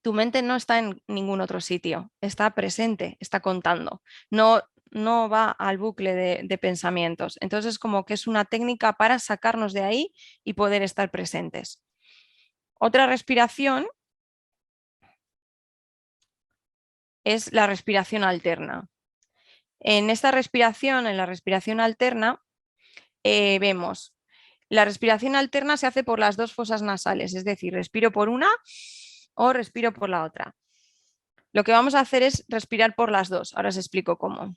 [SPEAKER 2] tu mente no está en ningún otro sitio, está presente, está contando, no va al bucle de pensamientos. Entonces, como que es una técnica para sacarnos de ahí y poder estar presentes. Otra respiración es la respiración alterna. En esta respiración, en la respiración alterna, vemos la respiración alterna se hace por las 2 fosas nasales, es decir, respiro por una o respiro por la otra. Lo que vamos a hacer es respirar por las 2. Ahora os explico cómo.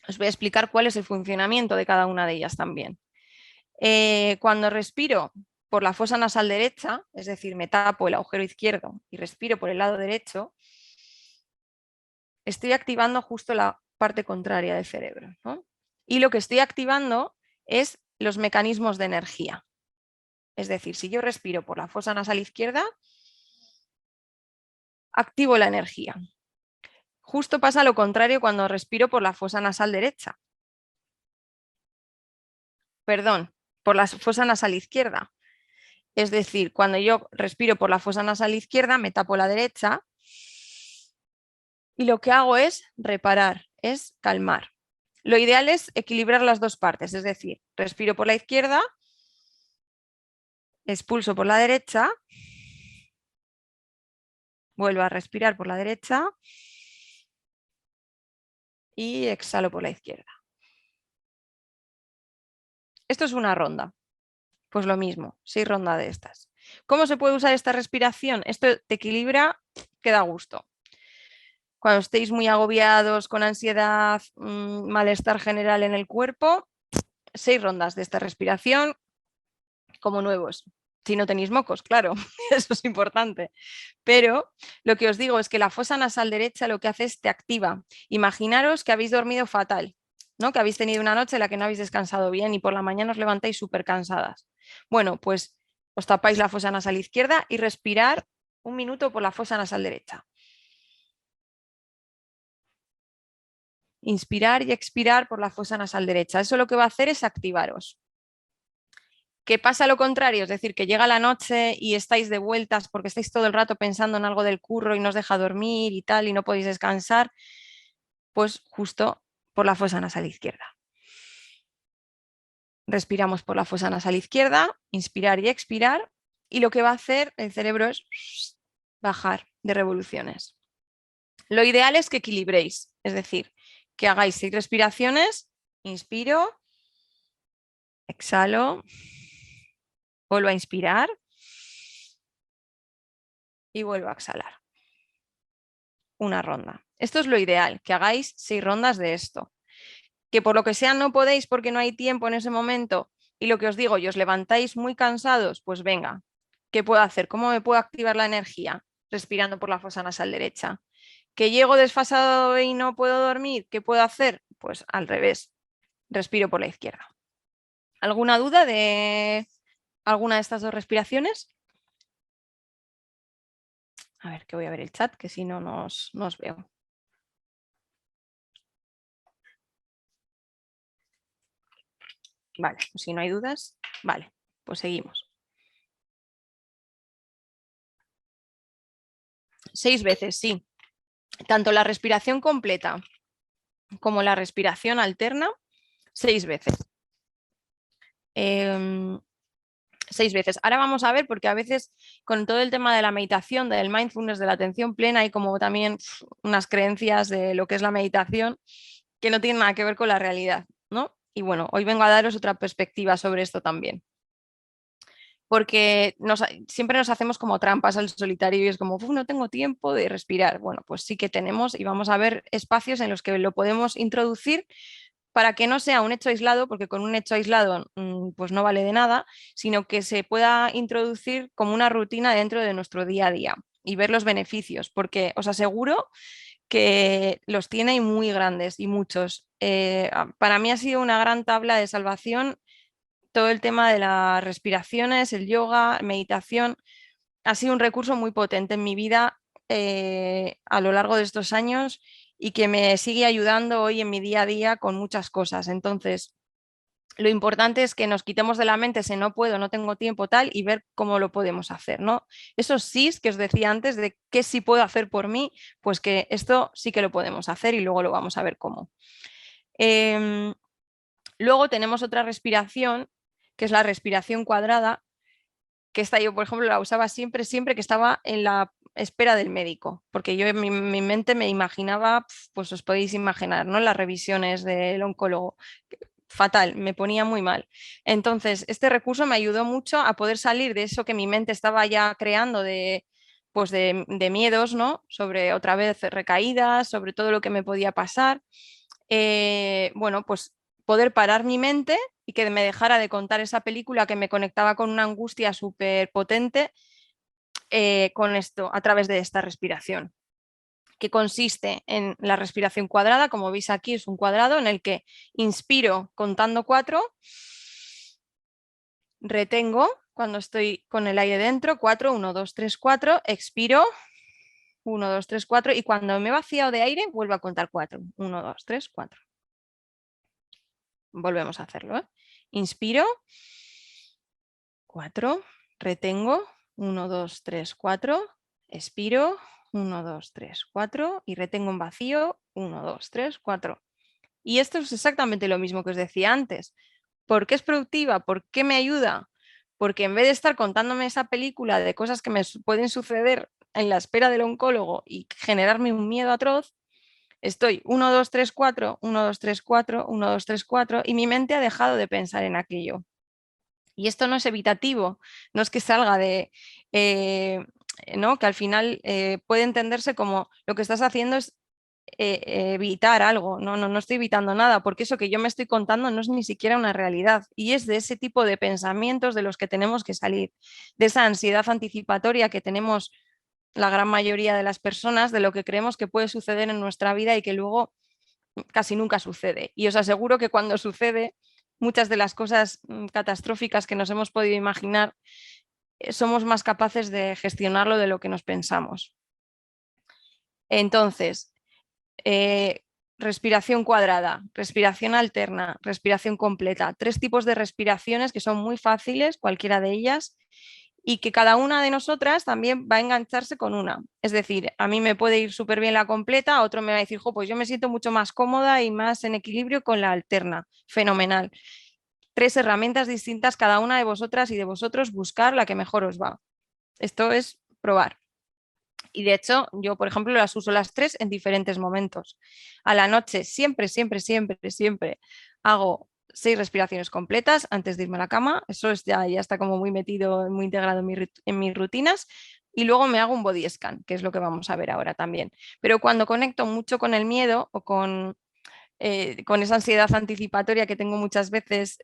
[SPEAKER 2] Os voy a explicar cuál es el funcionamiento de cada una de ellas también. Cuando respiro por la fosa nasal derecha, es decir, me tapo el agujero izquierdo y respiro por el lado derecho, estoy activando justo la parte contraria del cerebro, ¿no? Y lo que estoy activando es los mecanismos de energía. Es decir, si yo respiro por la fosa nasal izquierda, activo la energía. Justo pasa lo contrario cuando respiro por la fosa nasal derecha. Perdón, por la fosa nasal izquierda. Es decir, cuando yo respiro por la fosa nasal izquierda, me tapo la derecha y lo que hago es reparar, es calmar. Lo ideal es equilibrar las 2 partes, es decir, respiro por la izquierda, expulso por la derecha, vuelvo a respirar por la derecha y exhalo por la izquierda. Esto es una ronda. Pues lo mismo, 6 rondas de estas. ¿Cómo se puede usar esta respiración? Esto te equilibra, que da gusto. Cuando estéis muy agobiados, con ansiedad, malestar general en el cuerpo, 6 rondas de esta respiración como nuevos. Si no tenéis mocos, claro, eso es importante. Pero lo que os digo es que la fosa nasal derecha lo que hace es te activa. Imaginaros que habéis dormido fatal, ¿no? Que habéis tenido una noche en la que no habéis descansado bien y por la mañana os levantáis súper cansadas. Bueno, pues os tapáis la fosa nasal izquierda y respirar 1 minuto por la fosa nasal derecha. Inspirar y expirar por la fosa nasal derecha. Eso lo que va a hacer es activaros. ¿Qué pasa lo contrario? Es decir, que llega la noche y estáis de vueltas porque estáis todo el rato pensando en algo del curro y no os deja dormir y tal y no podéis descansar, pues justo por la fosa nasal izquierda. Respiramos por la fosa nasal izquierda, inspirar y expirar, y lo que va a hacer el cerebro es bajar de revoluciones. Lo ideal es que equilibréis, es decir, que hagáis 6 respiraciones, inspiro, exhalo, vuelvo a inspirar y vuelvo a exhalar. Una ronda. Esto es lo ideal, que hagáis 6 rondas de esto. Que por lo que sea no podéis porque no hay tiempo en ese momento y lo que os digo, y os levantáis muy cansados, pues venga, ¿qué puedo hacer? ¿Cómo me puedo activar la energía? Respirando por la fosa nasal derecha. ¿Que llego desfasado y no puedo dormir? ¿Qué puedo hacer? Pues al revés, respiro por la izquierda. ¿Alguna duda de alguna de estas 2 respiraciones? A ver, que voy a ver el chat, que si no nos veo. Vale, pues si no hay dudas, vale, pues seguimos. 6 veces, sí. Tanto la respiración completa como la respiración alterna, 6 veces. 6 veces. Ahora vamos a ver, porque a veces con todo el tema de la meditación, del mindfulness, de la atención plena, hay como también unas creencias de lo que es la meditación que no tienen nada que ver con la realidad, ¿no? Y bueno, hoy vengo a daros otra perspectiva sobre esto también. Porque siempre nos hacemos como trampas al solitario y es como, no tengo tiempo de respirar. Bueno, pues sí que tenemos y vamos a ver espacios en los que lo podemos introducir para que no sea un hecho aislado, porque con un hecho aislado pues no vale de nada, sino que se pueda introducir como una rutina dentro de nuestro día a día y ver los beneficios, porque os aseguro que los tiene y muy grandes y muchos. Para mí ha sido una gran tabla de salvación todo el tema de las respiraciones, el yoga, meditación, ha sido un recurso muy potente en mi vida a lo largo de estos años y que me sigue ayudando hoy en mi día a día con muchas cosas. Entonces, lo importante es que nos quitemos de la mente ese no puedo, no tengo tiempo tal y ver cómo lo podemos hacer, ¿no? Esos sí que os decía antes de qué sí puedo hacer por mí, pues que esto sí que lo podemos hacer y luego lo vamos a ver cómo. Luego tenemos otra respiración, que es la respiración cuadrada, que esta yo, por ejemplo, la usaba siempre que estaba en la espera del médico, porque yo en mi mente me imaginaba, pues os podéis imaginar, ¿no? Las revisiones del oncólogo. Fatal, me ponía muy mal. Entonces, este recurso me ayudó mucho a poder salir de eso que mi mente estaba ya creando pues de miedos, ¿no? Sobre otra vez recaídas, sobre todo lo que me podía pasar. Bueno, pues poder parar mi mente y que me dejara de contar esa película que me conectaba con una angustia súper potente con esto, a través de esta respiración, que consiste en la respiración cuadrada. Como veis aquí es un cuadrado en el que inspiro contando 4, retengo cuando estoy con el aire dentro, 4, 1, 2, 3, 4, expiro, 1, 2, 3, 4 y cuando me he vaciado de aire vuelvo a contar 4, 1, 2, 3, 4. Volvemos a hacerlo, ¿eh? Inspiro, 4, retengo, 1, 2, 3, 4, expiro, 1, 2, 3, 4 y retengo en vacío, 1, 2, 3, 4. Y esto es exactamente lo mismo que os decía antes. ¿Por qué es productiva? ¿Por qué me ayuda? Porque en vez de estar contándome esa película de cosas que me pueden suceder en la espera del oncólogo y generarme un miedo atroz, estoy 1, 2, 3, 4, 1, 2, 3, 4, 1, 2, 3, 4 y mi mente ha dejado de pensar en aquello. Y esto no es evitativo, no es que salga de, ¿no? Que al final puede entenderse como lo que estás haciendo es evitar algo. No estoy evitando nada, porque eso que yo me estoy contando no es ni siquiera una realidad. Y es de ese tipo de pensamientos de los que tenemos que salir, de esa ansiedad anticipatoria que tenemos la gran mayoría de las personas, de lo que creemos que puede suceder en nuestra vida y que luego casi nunca sucede. Y os aseguro que cuando sucede, muchas de las cosas catastróficas que nos hemos podido imaginar, somos más capaces de gestionarlo de lo que nos pensamos. Entonces, respiración cuadrada, respiración alterna, respiración completa. 3 tipos de respiraciones que son muy fáciles, cualquiera de ellas, y que cada una de nosotras también va a engancharse con una. Es decir, a mí me puede ir súper bien la completa, a otro me va a decir, pues yo me siento mucho más cómoda y más en equilibrio con la alterna. Fenomenal. 3 herramientas distintas, cada una de vosotras y de vosotros buscar la que mejor os va. Esto es probar. Y de hecho, yo, por ejemplo, las uso las 3 en diferentes momentos. A la noche siempre hago 6 respiraciones completas antes de irme a la cama. Eso ya está como muy metido, muy integrado en mis rutinas. Y luego me hago un body scan, que es lo que vamos a ver ahora también. Pero cuando conecto mucho con el miedo o con esa ansiedad anticipatoria que tengo muchas veces,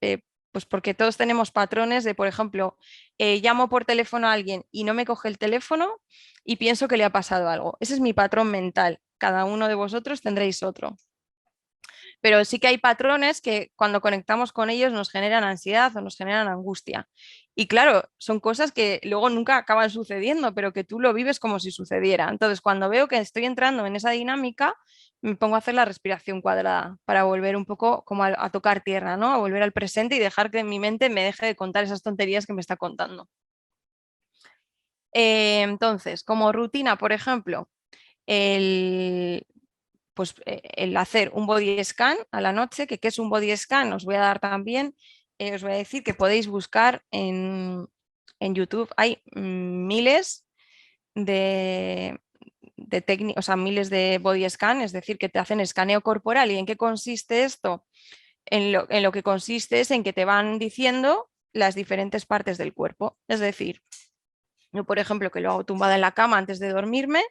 [SPEAKER 2] pues porque todos tenemos patrones de, por ejemplo, llamo por teléfono a alguien y no me coge el teléfono y pienso que le ha pasado algo. Ese es mi patrón mental. Cada uno de vosotros tendréis otro. pero sí que hay patrones que cuando conectamos con ellos nos generan ansiedad o nos generan angustia. Y claro, son cosas que luego nunca acaban sucediendo, pero que tú lo vives como si sucediera. Entonces, cuando veo que estoy entrando en esa dinámica, me pongo a hacer la respiración cuadrada para volver un poco como a tocar tierra, ¿no? A volver al presente y dejar que mi mente me deje de contar esas tonterías que me está contando. Entonces, como rutina, por ejemplo, el hacer un body scan a la noche, que qué es un body scan, os voy a dar también, os voy a decir que podéis buscar en YouTube, hay miles de técnicas, o sea, miles de body scan, es decir, que te hacen escaneo corporal. ¿Y en qué consiste esto? En lo que consiste es en que te van diciendo las diferentes partes del cuerpo. Es decir, yo, por ejemplo, que lo hago tumbada en la cama antes de dormirme,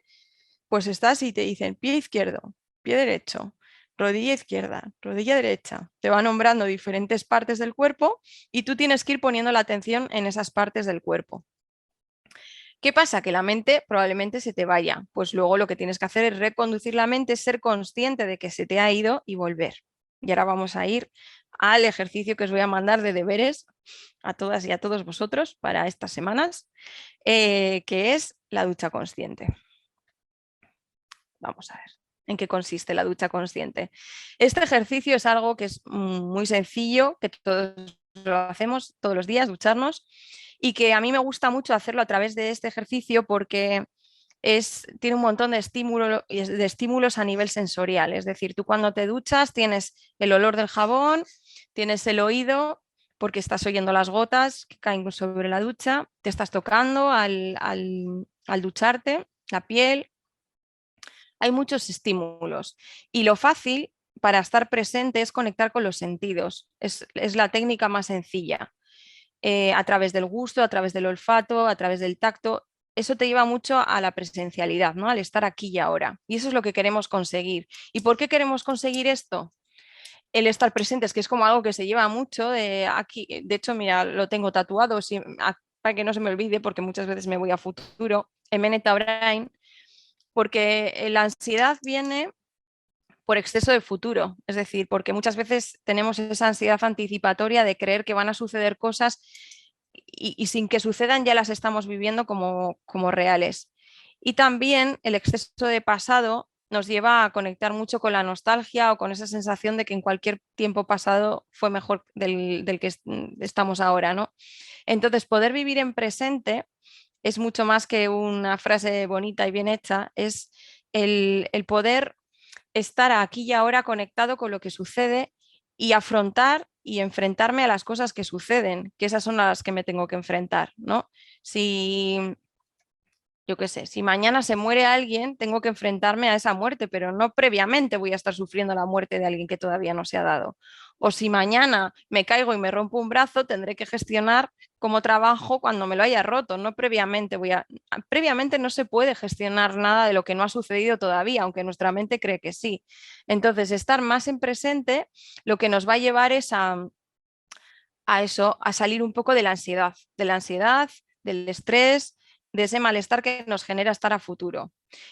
[SPEAKER 2] pues estás y te dicen pie izquierdo, pie derecho, rodilla izquierda, rodilla derecha. Te va nombrando diferentes partes del cuerpo y tú tienes que ir poniendo la atención en esas partes del cuerpo. ¿Qué pasa? Que la mente probablemente se te vaya. Pues luego lo que tienes que hacer es reconducir la mente, ser consciente de que se te ha ido y volver. Y ahora vamos a ir al ejercicio que os voy a mandar de deberes a todas y a todos vosotros para estas semanas, que es la ducha consciente. Vamos a ver en qué consiste la ducha consciente. Este ejercicio es algo que es muy sencillo, que todos lo hacemos todos los días, ducharnos, y que a mí me gusta mucho hacerlo a través de este ejercicio porque tiene un montón de estímulos a nivel sensorial. Es decir, tú cuando te duchas tienes el olor del jabón, tienes el oído porque estás oyendo las gotas que caen sobre la ducha, te estás tocando al ducharte, la piel. Hay muchos estímulos y lo fácil para estar presente es conectar con los sentidos. Es la técnica más sencilla. A través del gusto, a través del olfato, a través del tacto. Eso te lleva mucho a la presencialidad, ¿no? Al estar aquí y ahora. Y eso es lo que queremos conseguir. ¿Y por qué queremos conseguir esto? El estar presente, es que es como algo que se lleva mucho de aquí. De hecho, mira, lo tengo tatuado para que no se me olvide, porque muchas veces me voy a futuro. Emeneta Brain, porque la ansiedad viene por exceso de futuro, es decir, porque muchas veces tenemos esa ansiedad anticipatoria de creer que van a suceder cosas y sin que sucedan ya las estamos viviendo como reales. Y también el exceso de pasado nos lleva a conectar mucho con la nostalgia o con esa sensación de que en cualquier tiempo pasado fue mejor del que estamos ahora, ¿no? Entonces, poder vivir en presente es mucho más que una frase bonita y bien hecha, es el poder estar aquí y ahora conectado con lo que sucede y afrontar y enfrentarme a las cosas que suceden, que esas son las que me tengo que enfrentar, ¿no? Si, yo qué sé, si mañana se muere alguien, tengo que enfrentarme a esa muerte, pero no previamente voy a estar sufriendo la muerte de alguien que todavía no se ha dado. O si mañana me caigo y me rompo un brazo, tendré que gestionar cómo trabajo cuando me lo haya roto. No previamente previamente no se puede gestionar nada de lo que no ha sucedido todavía, aunque nuestra mente cree que sí. Entonces, estar más en presente lo que nos va a llevar es a eso, a salir un poco de la ansiedad, del estrés, de ese malestar que nos genera estar a futuro.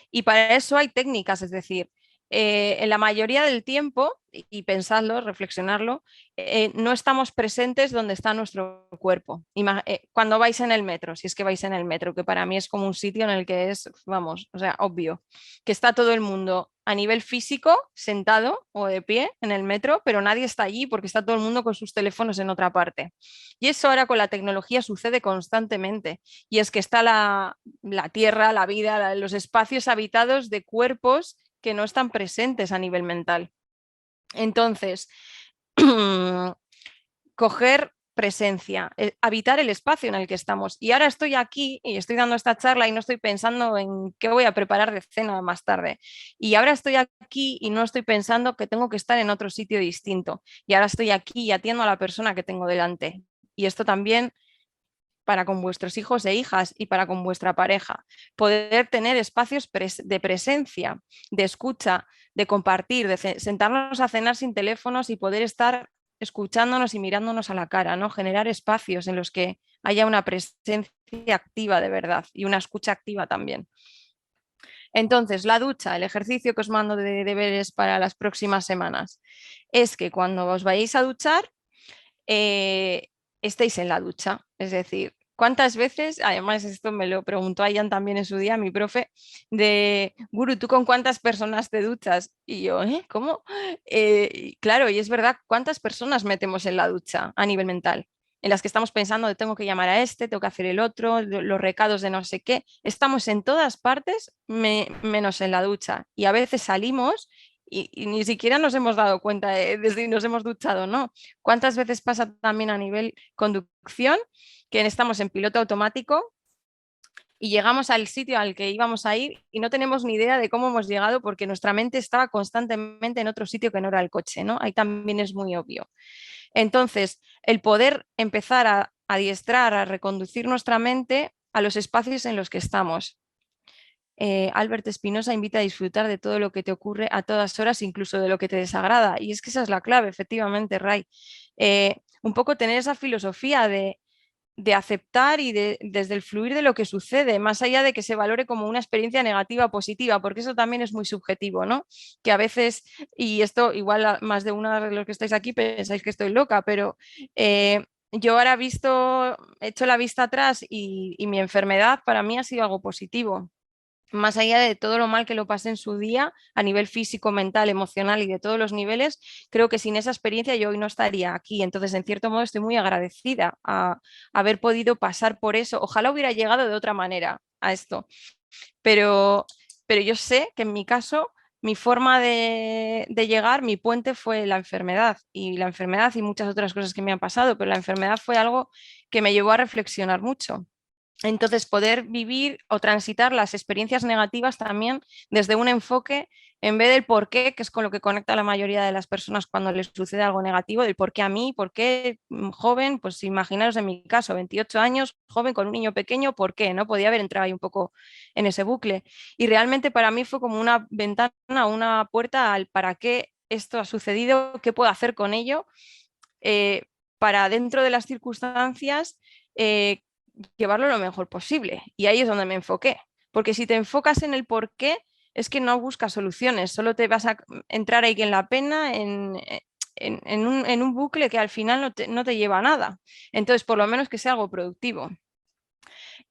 [SPEAKER 2] Y para eso hay técnicas, es decir, en la mayoría del tiempo, y pensadlo, reflexionarlo, no estamos presentes donde está nuestro cuerpo. Cuando vais en el metro, si es que vais en el metro, que para mí es como un sitio en el que es, vamos, o sea, obvio, que está todo el mundo a nivel físico sentado o de pie en el metro, pero nadie está allí porque está todo el mundo con sus teléfonos en otra parte. Y eso ahora con la tecnología sucede constantemente. Y es que está la tierra, la vida, los espacios habitados de cuerpos que no están presentes a nivel mental. Entonces, coger presencia, habitar el espacio en el que estamos. Y ahora estoy aquí y estoy dando esta charla y no estoy pensando en qué voy a preparar de cena más tarde. Y ahora estoy aquí y no estoy pensando que tengo que estar en otro sitio distinto. Y ahora estoy aquí y atiendo a la persona que tengo delante. Y esto también para con vuestros hijos e hijas y para con vuestra pareja. Poder tener espacios de presencia, de escucha, de compartir, de sentarnos a cenar sin teléfonos y poder estar escuchándonos y mirándonos a la cara, ¿no? Generar espacios en los que haya una presencia activa de verdad y una escucha activa también. Entonces, la ducha, el ejercicio que os mando de deberes para las próximas semanas, es que cuando os vayáis a duchar, estéis en la ducha. Es decir, ¿cuántas veces? Además, esto me lo preguntó Ayan también en su día, mi profe, de Guru, ¿tú con cuántas personas te duchas? Y yo, ¿cómo? Claro, y es verdad, ¿cuántas personas metemos en la ducha a nivel mental? En las que estamos pensando de tengo que llamar a este, tengo que hacer el otro, los recados de no sé qué. Estamos en todas partes menos en la ducha. Y a veces salimos y ni siquiera nos hemos dado cuenta de si nos hemos duchado o no. ¿Cuántas veces pasa también a nivel conducción que estamos en piloto automático y llegamos al sitio al que íbamos a ir y no tenemos ni idea de cómo hemos llegado porque nuestra mente estaba constantemente en otro sitio que no era el coche, ¿no? Ahí también es muy obvio. Entonces, el poder empezar a adiestrar, a reconducir nuestra mente a los espacios en los que estamos. Albert Espinosa invita a disfrutar de todo lo que te ocurre a todas horas, incluso de lo que te desagrada. Y es que esa es la clave, efectivamente, Ray. Un poco tener esa filosofía de aceptar y desde el fluir de lo que sucede, más allá de que se valore como una experiencia negativa o positiva, porque eso también es muy subjetivo, ¿no? Que a veces, y esto igual más de una de los que estáis aquí pensáis que estoy loca, pero yo ahora he hecho la vista atrás y mi enfermedad para mí ha sido algo positivo. Más allá de todo lo mal que lo pasé en su día, a nivel físico, mental, emocional y de todos los niveles, creo que sin esa experiencia yo hoy no estaría aquí. Entonces, en cierto modo, estoy muy agradecida a haber podido pasar por eso. Ojalá hubiera llegado de otra manera a esto, pero, pero yo sé que en mi caso, mi forma de llegar, mi puente fue la enfermedad y muchas otras cosas que me han pasado, pero la enfermedad fue algo que me llevó a reflexionar mucho. Entonces, poder vivir o transitar las experiencias negativas también desde un enfoque, en vez del por qué, que es con lo que conecta a la mayoría de las personas cuando les sucede algo negativo, del por qué a mí, por qué joven, pues imaginaros en mi caso, 28 años, joven con un niño pequeño, ¿por qué? ¿No? Podía haber entrado ahí un poco en ese bucle. Y realmente para mí fue como una ventana, una puerta al para qué esto ha sucedido, qué puedo hacer con ello, para dentro de las circunstancias llevarlo lo mejor posible. Y ahí es donde me enfoqué. Porque si te enfocas en el por qué, es que no buscas soluciones, solo te vas a entrar ahí en la pena, en un bucle que al final no te lleva a nada. Entonces, por lo menos que sea algo productivo.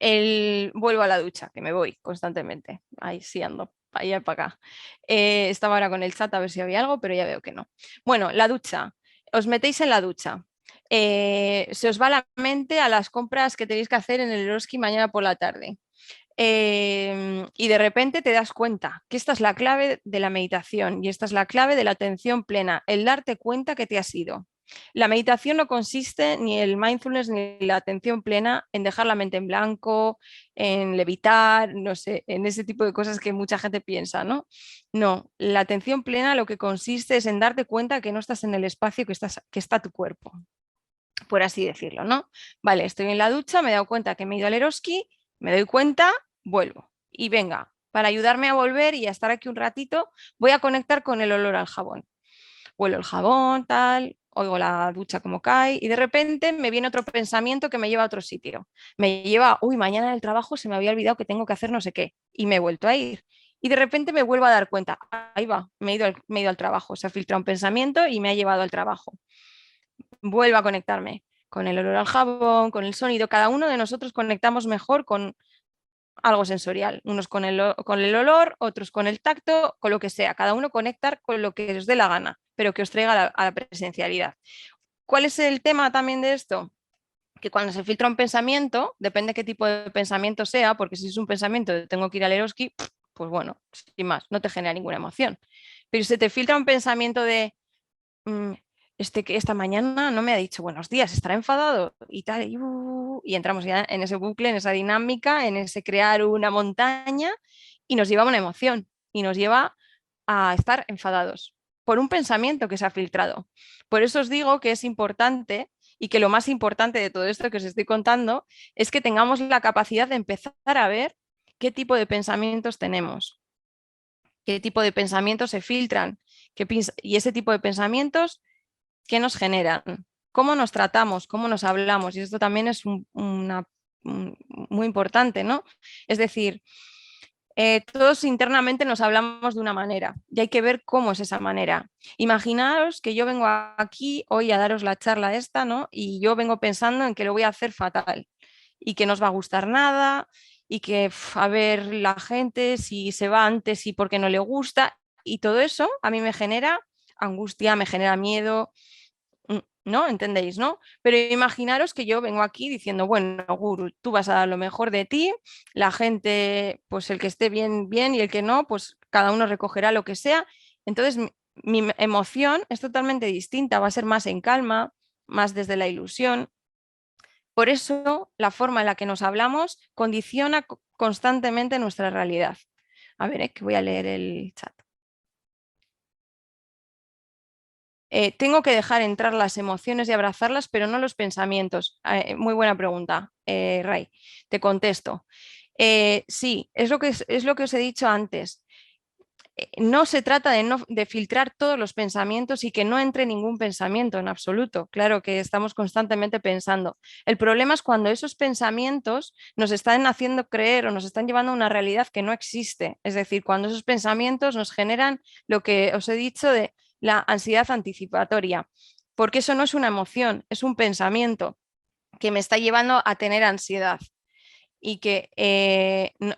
[SPEAKER 2] Vuelvo a la ducha, que me voy constantemente. Ahí sí ando, para allá y para acá. Estaba ahora con el chat a ver si había algo, pero ya veo que no. Bueno, la ducha. Os metéis en la ducha. Se os va la mente a las compras que tenéis que hacer en el Eroski mañana por la tarde. Y de repente te das cuenta que esta es la clave de la meditación y esta es la clave de la atención plena, el darte cuenta que te has ido. La meditación no consiste ni el mindfulness ni la atención plena en dejar la mente en blanco, en levitar, no sé, en ese tipo de cosas que mucha gente piensa, ¿no? No, la atención plena lo que consiste es en darte cuenta que no estás en el espacio que está tu cuerpo, por así decirlo, ¿no? Vale, estoy en la ducha, me he dado cuenta que me he ido al Eroski, me doy cuenta, vuelvo. Y venga, para ayudarme a volver y a estar aquí un ratito, voy a conectar con el olor al jabón. Huelo el jabón, tal, oigo la ducha como cae y de repente me viene otro pensamiento que me lleva a otro sitio. Me lleva, uy, mañana en el trabajo se me había olvidado que tengo que hacer no sé qué y me he vuelto a ir. Y de repente me vuelvo a dar cuenta, ahí va, me he ido al trabajo, se ha filtrado un pensamiento y me ha llevado al trabajo. Vuelvo a conectarme con el olor al jabón, con el sonido. Cada uno de nosotros conectamos mejor con algo sensorial, unos con el olor, otros con el tacto, con lo que sea. Cada uno conectar con lo que os dé la gana, pero que os traiga a la presencialidad. ¿Cuál es el tema también de esto? Que cuando se filtra un pensamiento, depende qué tipo de pensamiento sea, porque si es un pensamiento de tengo que ir al Eroski, pues bueno, sin más, no te genera ninguna emoción. Pero si se te filtra un pensamiento de que esta mañana no me ha dicho buenos días, estará enfadado y tal, y entramos ya en ese bucle, en esa dinámica, en ese crear una montaña y nos lleva a una emoción y nos lleva a estar enfadados por un pensamiento que se ha filtrado. Por eso os digo que es importante y que lo más importante de todo esto que os estoy contando es que tengamos la capacidad de empezar a ver qué tipo de pensamientos tenemos, qué tipo de pensamientos se filtran y ese tipo de pensamientos, ¿qué nos generan? ¿Cómo nos tratamos? ¿Cómo nos hablamos? Y esto también es muy importante, ¿no? Es decir, Todos internamente nos hablamos de una manera y hay que ver cómo es esa manera. Imaginaos que yo vengo aquí hoy a daros la charla esta, ¿no? Y yo vengo pensando en que lo voy a hacer fatal y que no os va a gustar nada y que a ver la gente si se va antes y porque no le gusta, y todo eso a mí me genera angustia, me genera miedo, ¿no? ¿Entendéis, no? Pero imaginaros que yo vengo aquí diciendo, bueno, Guru, tú vas a dar lo mejor de ti, la gente, pues el que esté bien, bien, y el que no, pues cada uno recogerá lo que sea. Entonces mi emoción es totalmente distinta, va a ser más en calma, más desde la ilusión. Por eso la forma en la que nos hablamos condiciona constantemente nuestra realidad. A ver, que voy a leer el chat. Tengo que dejar entrar las emociones y abrazarlas, pero no los pensamientos. Muy buena pregunta, Ray. Te contesto. Sí, es lo que os he dicho antes. No se trata de filtrar todos los pensamientos y que no entre ningún pensamiento en absoluto. Claro que estamos constantemente pensando. El problema es cuando esos pensamientos nos están haciendo creer o nos están llevando a una realidad que no existe. Es decir, cuando esos pensamientos nos generan lo que os he dicho de la ansiedad anticipatoria. Porque eso no es una emoción, es un pensamiento que me está llevando a tener ansiedad y que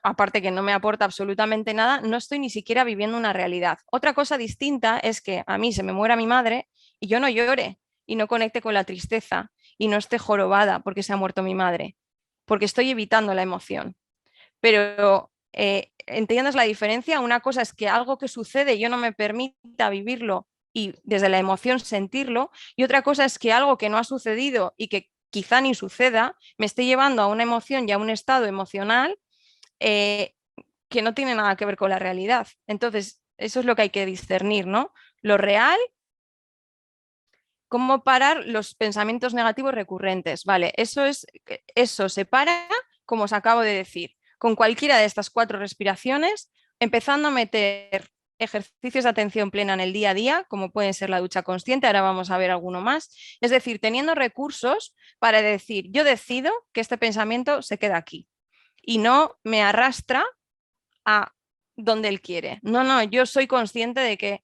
[SPEAKER 2] aparte que no me aporta absolutamente nada, no estoy ni siquiera viviendo una realidad. Otra cosa distinta es que a mí se me muera mi madre y yo no llore y no conecte con la tristeza y no esté jorobada porque se ha muerto mi madre, porque estoy evitando la emoción. Pero ¿entiendes la diferencia? Una cosa es que algo que sucede yo no me permita vivirlo y desde la emoción sentirlo, y otra cosa es que algo que no ha sucedido y que quizá ni suceda me esté llevando a una emoción y a un estado emocional eh, que no tiene nada que ver con la realidad. Entonces, eso es lo que hay que discernir, ¿no? Lo real, cómo parar los pensamientos negativos recurrentes. Vale, eso se para, como os acabo de decir, con cualquiera de estas 4 respiraciones, empezando a meter ejercicios de atención plena en el día a día, como pueden ser la ducha consciente, ahora vamos a ver alguno más, es decir, teniendo recursos para decir, yo decido que este pensamiento se queda aquí y no me arrastra a donde él quiere. No, no, yo soy consciente de que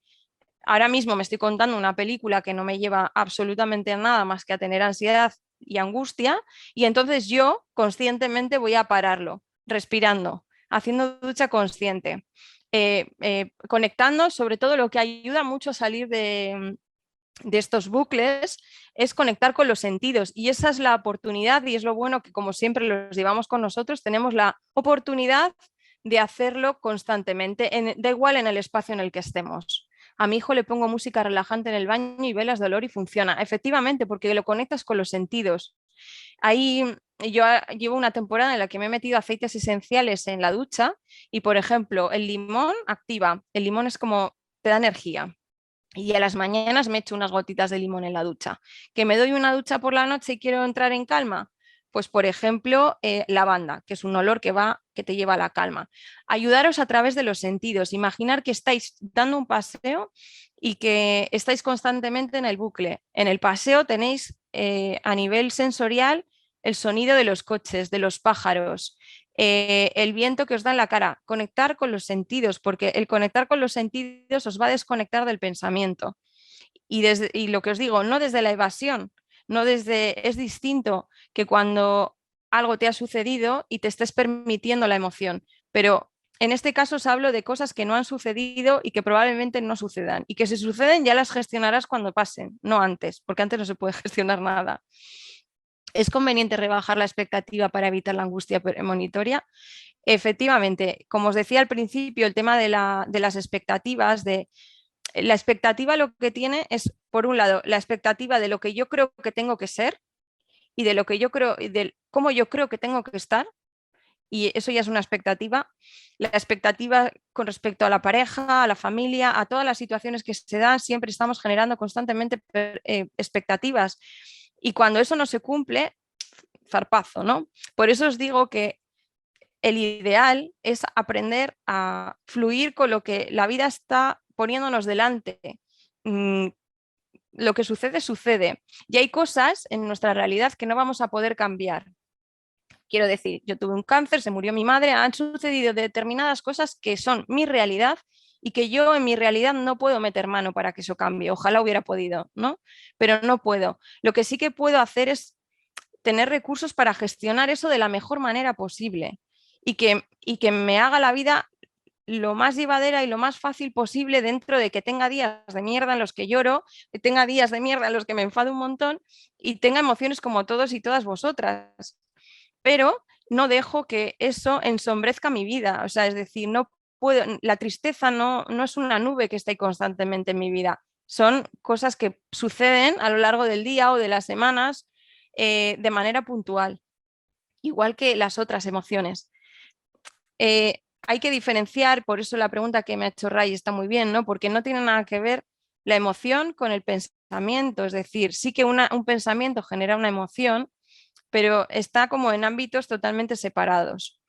[SPEAKER 2] ahora mismo me estoy contando una película que no me lleva absolutamente a nada más que a tener ansiedad y angustia, y entonces yo conscientemente voy a pararlo, respirando, haciendo ducha consciente, conectando. Sobre todo lo que ayuda mucho a salir de estos bucles es conectar con los sentidos, y esa es la oportunidad, y es lo bueno que como siempre los llevamos con nosotros, tenemos la oportunidad de hacerlo constantemente, da igual en el espacio en el que estemos. A mi hijo le pongo música relajante en el baño y velas de olor y funciona, efectivamente, porque lo conectas con los sentidos. Ahí yo llevo una temporada en la que me he metido aceites esenciales en la ducha y, por ejemplo, el limón activa, el limón es como te da energía. Y a las mañanas me echo unas gotitas de limón en la ducha. ¿Que me doy una ducha por la noche y quiero entrar en calma? Pues, por ejemplo, lavanda, que es un olor que te lleva a la calma. Ayudaros a través de los sentidos. Imaginar que estáis dando un paseo y que estáis constantemente en el bucle. En el paseo tenéis a nivel sensorial el sonido de los coches, de los pájaros, el viento que os da en la cara. Conectar con los sentidos, porque el conectar con los sentidos os va a desconectar del pensamiento. Y lo que os digo, no desde la evasión, no desde, es distinto que cuando algo te ha sucedido y te estés permitiendo la emoción, pero en este caso os hablo de cosas que no han sucedido y que probablemente no sucedan, y que si suceden ya las gestionarás cuando pasen, no antes, porque antes no se puede gestionar nada. ¿Es conveniente rebajar la expectativa para evitar la angustia premonitoria? Efectivamente, como os decía al principio, el tema de las expectativas, la expectativa lo que tiene es, por un lado, la expectativa de lo que yo creo que tengo que ser y de lo que yo creo, de cómo yo creo que tengo que estar, y eso ya es una expectativa. La expectativa con respecto a la pareja, a la familia, a todas las situaciones que se dan, siempre estamos generando constantemente expectativas, y cuando eso no se cumple, zarpazo, ¿no? Por eso os digo que el ideal es aprender a fluir con lo que la vida está poniéndonos delante. Lo que sucede, sucede. Y hay cosas en nuestra realidad que no vamos a poder cambiar. Quiero decir, yo tuve un cáncer, se murió mi madre, han sucedido determinadas cosas que son mi realidad y que yo en mi realidad no puedo meter mano para que eso cambie. Ojalá hubiera podido, ¿no? Pero no puedo. Lo que sí que puedo hacer es tener recursos para gestionar eso de la mejor manera posible y que me haga la vida lo más llevadera y lo más fácil posible dentro de que tenga días de mierda en los que lloro, que tenga días de mierda en los que me enfado un montón y tenga emociones como todos y todas vosotras. Pero no dejo que eso ensombrezca mi vida. O sea, es decir, no puedo, la tristeza no es una nube que está ahí constantemente en mi vida. Son cosas que suceden a lo largo del día o de las semanas de manera puntual, igual que las otras emociones. Hay que diferenciar, por eso la pregunta que me ha hecho Ray está muy bien, ¿no? Porque no tiene nada que ver la emoción con el pensamiento. Es decir, sí que un pensamiento genera una emoción, pero está como en ámbitos totalmente separados.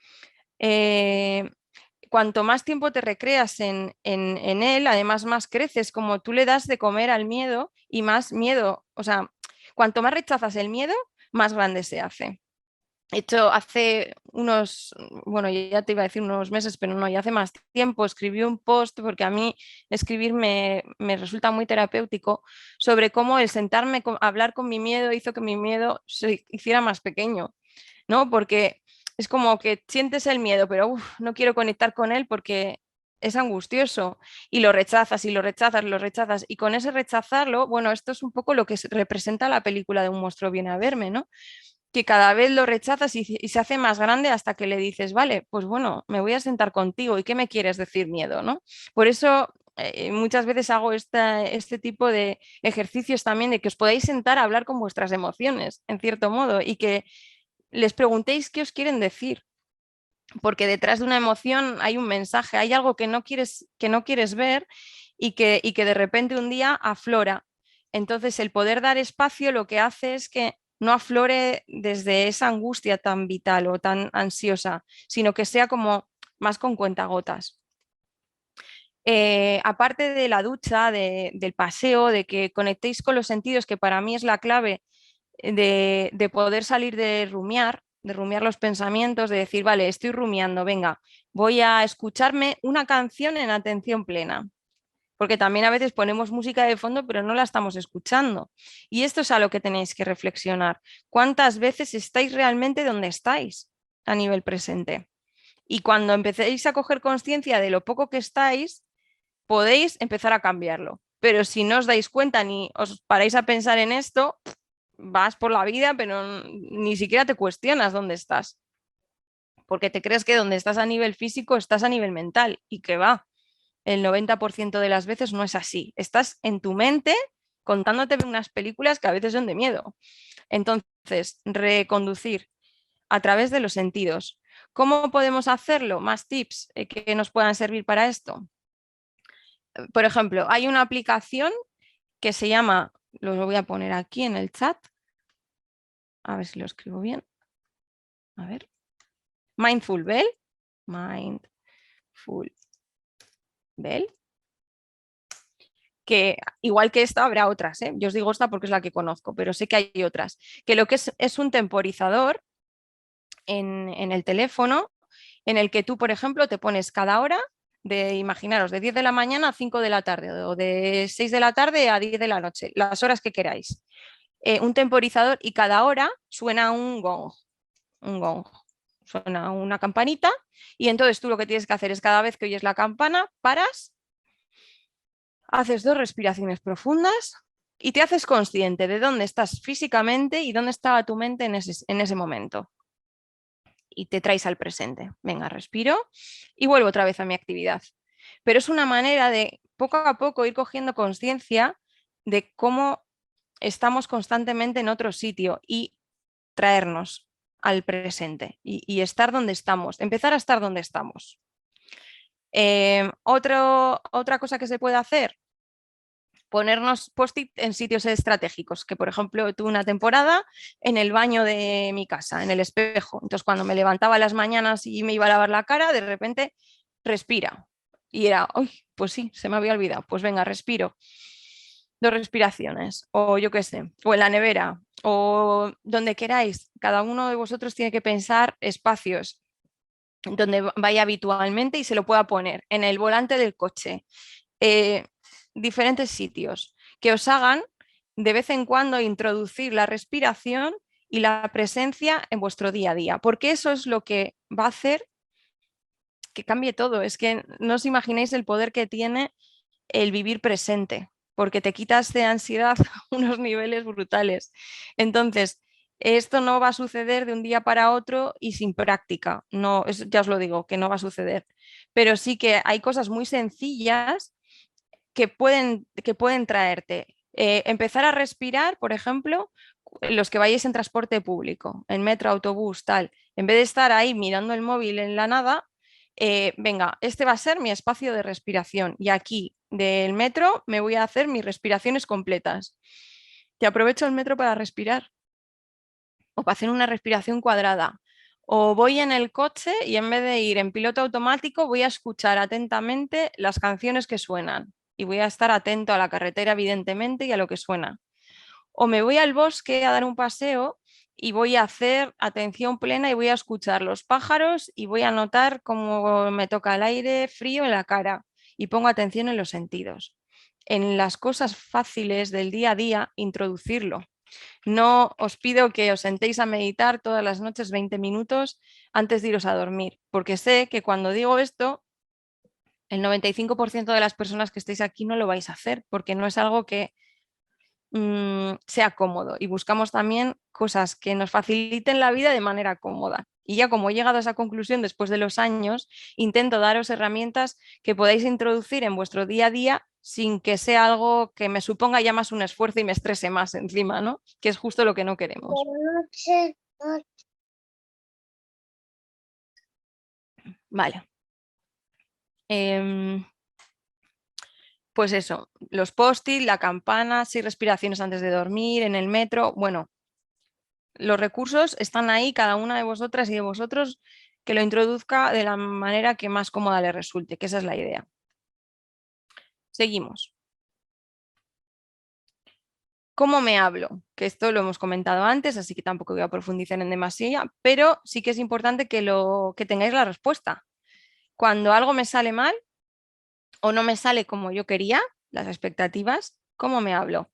[SPEAKER 2] Cuanto más tiempo te recreas en él, además más creces, como tú le das de comer al miedo y más miedo, o sea, cuanto más rechazas el miedo, más grande se hace. De hecho, hace unos, bueno, ya te iba a decir unos meses, pero no, ya hace más tiempo escribí un post, porque a mí escribir me resulta muy terapéutico, sobre cómo el sentarme a hablar con mi miedo hizo que mi miedo se hiciera más pequeño, ¿no? Porque es como que sientes el miedo, pero no quiero conectar con él porque es angustioso y lo rechazas y lo rechazas, lo rechazas. Y con ese rechazarlo, bueno, esto es un poco lo que representa la película de Un monstruo viene a verme, ¿no? Que cada vez lo rechazas y se hace más grande hasta que le dices, vale, pues bueno, me voy a sentar contigo y ¿qué me quieres decir miedo, no? Por eso muchas veces hago este tipo de ejercicios también de que os podáis sentar a hablar con vuestras emociones, en cierto modo, y que les preguntéis qué os quieren decir, porque detrás de una emoción hay un mensaje, hay algo que no quieres ver y que de repente un día aflora. Entonces, el poder dar espacio lo que hace es que no aflore desde esa angustia tan vital o tan ansiosa, sino que sea como más con cuentagotas. Aparte de la ducha, del paseo, de que conectéis con los sentidos, que para mí es la clave de poder salir de rumiar los pensamientos, de decir, vale, estoy rumiando, venga, voy a escucharme una canción en atención plena. Porque también a veces ponemos música de fondo, pero no la estamos escuchando. Y esto es a lo que tenéis que reflexionar. ¿Cuántas veces estáis realmente donde estáis a nivel presente? Y cuando empecéis a coger conciencia de lo poco que estáis, podéis empezar a cambiarlo. Pero si no os dais cuenta ni os paráis a pensar en esto, vas por la vida, pero ni siquiera te cuestionas dónde estás. Porque te crees que donde estás a nivel físico estás a nivel mental y que va. El 90% de las veces no es así. Estás en tu mente contándote unas películas que a veces son de miedo. Entonces, reconducir a través de los sentidos. ¿Cómo podemos hacerlo? Más tips que nos puedan servir para esto. Por ejemplo, hay una aplicación que se llama, lo voy a poner aquí en el chat, a ver si lo escribo bien. A ver. Mindful Bell. Mindful Bell. Que igual que esta habrá otras, ¿eh? Yo os digo esta porque es la que conozco, pero sé que hay otras. Que lo que es un temporizador en el teléfono en el que tú, por ejemplo, te pones cada hora de, imaginaros, de 10 de la mañana a 5 de la tarde o de 6 de la tarde a 10 de la noche, las horas que queráis. Un temporizador y cada hora suena un gong. Suena una campanita y entonces tú lo que tienes que hacer es cada vez que oyes la campana, paras, haces 2 respiraciones profundas y te haces consciente de dónde estás físicamente y dónde estaba tu mente en ese momento. Y te traes al presente. Venga, respiro y vuelvo otra vez a mi actividad. Pero es una manera de poco a poco ir cogiendo conciencia de cómo estamos constantemente en otro sitio y traernos al presente y estar donde estamos, empezar a estar donde estamos. Otra cosa que se puede hacer, ponernos post-it en sitios estratégicos, que por ejemplo tuve una temporada en el baño de mi casa, en el espejo. Entonces cuando me levantaba a las mañanas y me iba a lavar la cara, de repente respira. Y era, uy, pues sí, se me había olvidado, pues venga, respiro. 2 respiraciones, o yo qué sé, o en la nevera, o donde queráis. Cada uno de vosotros tiene que pensar espacios donde vaya habitualmente y se lo pueda poner en el volante del coche, diferentes sitios que os hagan de vez en cuando introducir la respiración y la presencia en vuestro día a día, porque eso es lo que va a hacer que cambie todo. Es que no os imagináis el poder que tiene el vivir presente, porque te quitas de ansiedad a unos niveles brutales. Entonces, esto no va a suceder de un día para otro y sin práctica. No, ya os lo digo, que no va a suceder. Pero sí que hay cosas muy sencillas que pueden traerte. Empezar a respirar, por ejemplo, los que vayáis en transporte público, en metro, autobús, tal, en vez de estar ahí mirando el móvil en la nada, venga, este va a ser mi espacio de respiración y aquí del metro me voy a hacer mis respiraciones completas. Te aprovecho el metro para respirar o para hacer una respiración cuadrada. O voy en el coche y en vez de ir en piloto automático voy a escuchar atentamente las canciones que suenan y voy a estar atento a la carretera, evidentemente, y a lo que suena. O me voy al bosque a dar un paseo y voy a hacer atención plena y voy a escuchar los pájaros y voy a notar cómo me toca el aire frío en la cara y pongo atención en los sentidos. En las cosas fáciles del día a día, introducirlo. No os pido que os sentéis a meditar todas las noches 20 minutos antes de iros a dormir, porque sé que cuando digo esto, el 95% de las personas que estéis aquí no lo vais a hacer, porque no es algo que sea cómodo. Y buscamos también cosas que nos faciliten la vida de manera cómoda. Y ya como he llegado a esa conclusión después de los años, intento daros herramientas que podáis introducir en vuestro día a día sin que sea algo que me suponga ya más un esfuerzo y me estrese más encima, ¿no? Que es justo lo que no queremos. Vale. Pues eso, los post-it, la campana, 6 respiraciones antes de dormir, en el metro. Bueno, los recursos están ahí, cada una de vosotras y de vosotros que lo introduzca de la manera que más cómoda le resulte, que esa es la idea. Seguimos. ¿Cómo me hablo? Que esto lo hemos comentado antes, así que tampoco voy a profundizar en demasía, pero sí que es importante que tengáis la respuesta. Cuando algo me sale mal o no me sale como yo quería, las expectativas, ¿cómo me hablo?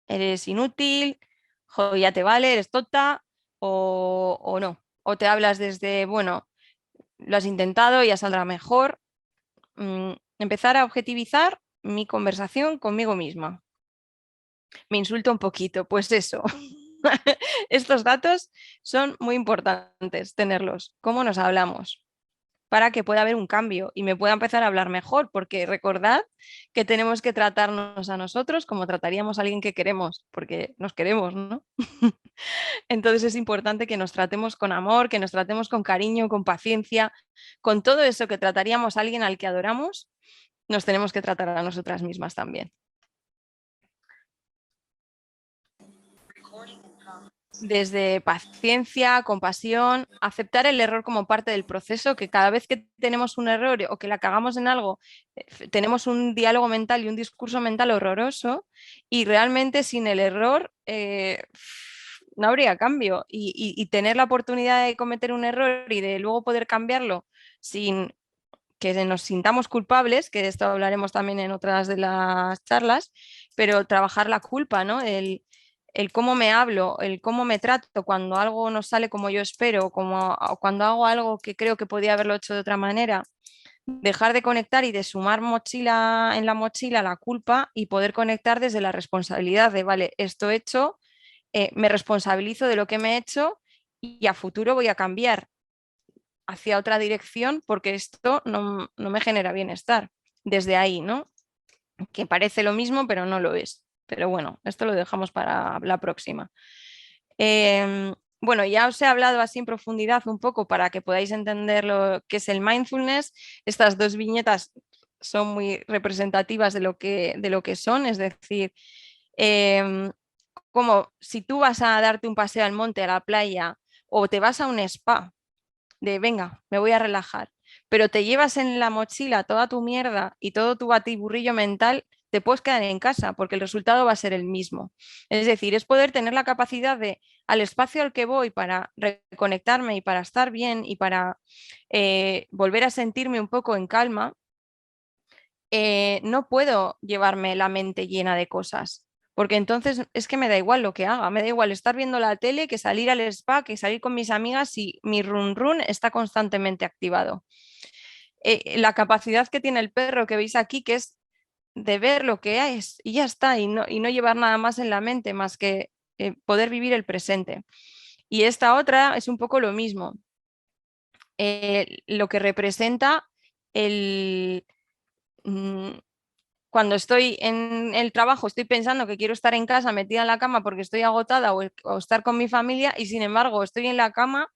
[SPEAKER 2] ¿Eres inútil? Jo, ya te vale, eres tonta o no. O te hablas desde, bueno, lo has intentado, ya saldrá mejor. Empezar a objetivizar mi conversación conmigo misma. Me insulto un poquito, pues eso. Estos datos son muy importantes tenerlos. ¿Cómo nos hablamos? Para que pueda haber un cambio y me pueda empezar a hablar mejor, porque recordad que tenemos que tratarnos a nosotros como trataríamos a alguien que queremos, porque nos queremos, ¿no? Entonces es importante que nos tratemos con amor, que nos tratemos con cariño, con paciencia, con todo eso que trataríamos a alguien al que adoramos, nos tenemos que tratar a nosotras mismas también. Desde paciencia, compasión, aceptar el error como parte del proceso, que cada vez que tenemos un error o que la cagamos en algo, tenemos un diálogo mental y un discurso mental horroroso y realmente sin el error no habría cambio y tener la oportunidad de cometer un error y de luego poder cambiarlo sin que nos sintamos culpables, que de esto hablaremos también en otras de las charlas, pero trabajar la culpa, ¿no? El cómo me hablo, el cómo me trato cuando algo no sale como yo espero, o cuando hago algo que creo que podía haberlo hecho de otra manera, dejar de conectar y de sumar mochila en la mochila la culpa y poder conectar desde la responsabilidad de, vale, esto he hecho, me responsabilizo de lo que me he hecho y a futuro voy a cambiar hacia otra dirección porque esto no me genera bienestar. Desde ahí, ¿no? Que parece lo mismo, pero no lo es. Pero bueno, esto lo dejamos para la próxima. Bueno, ya os he hablado así en profundidad un poco para que podáis entender lo que es el mindfulness. Estas dos viñetas son muy representativas de lo que son, es decir, como si tú vas a darte un paseo al monte, a la playa, o te vas a un spa, de venga, me voy a relajar, pero te llevas en la mochila toda tu mierda y todo tu batiburrillo mental, te puedes quedar en casa porque el resultado va a ser el mismo. Es decir, es poder tener la capacidad de, al espacio al que voy para reconectarme y para estar bien y para volver a sentirme un poco en calma, no puedo llevarme la mente llena de cosas. Porque entonces es que me da igual lo que haga, me da igual estar viendo la tele que salir al spa, que salir con mis amigas si mi run run está constantemente activado. La capacidad que tiene el perro que veis aquí, que es de ver lo que es y ya está, y no llevar nada más en la mente más que poder vivir el presente. Y esta otra es un poco lo mismo, lo que representa el... cuando estoy en el trabajo, estoy pensando que quiero estar en casa metida en la cama porque estoy agotada o estar con mi familia y sin embargo estoy en la cama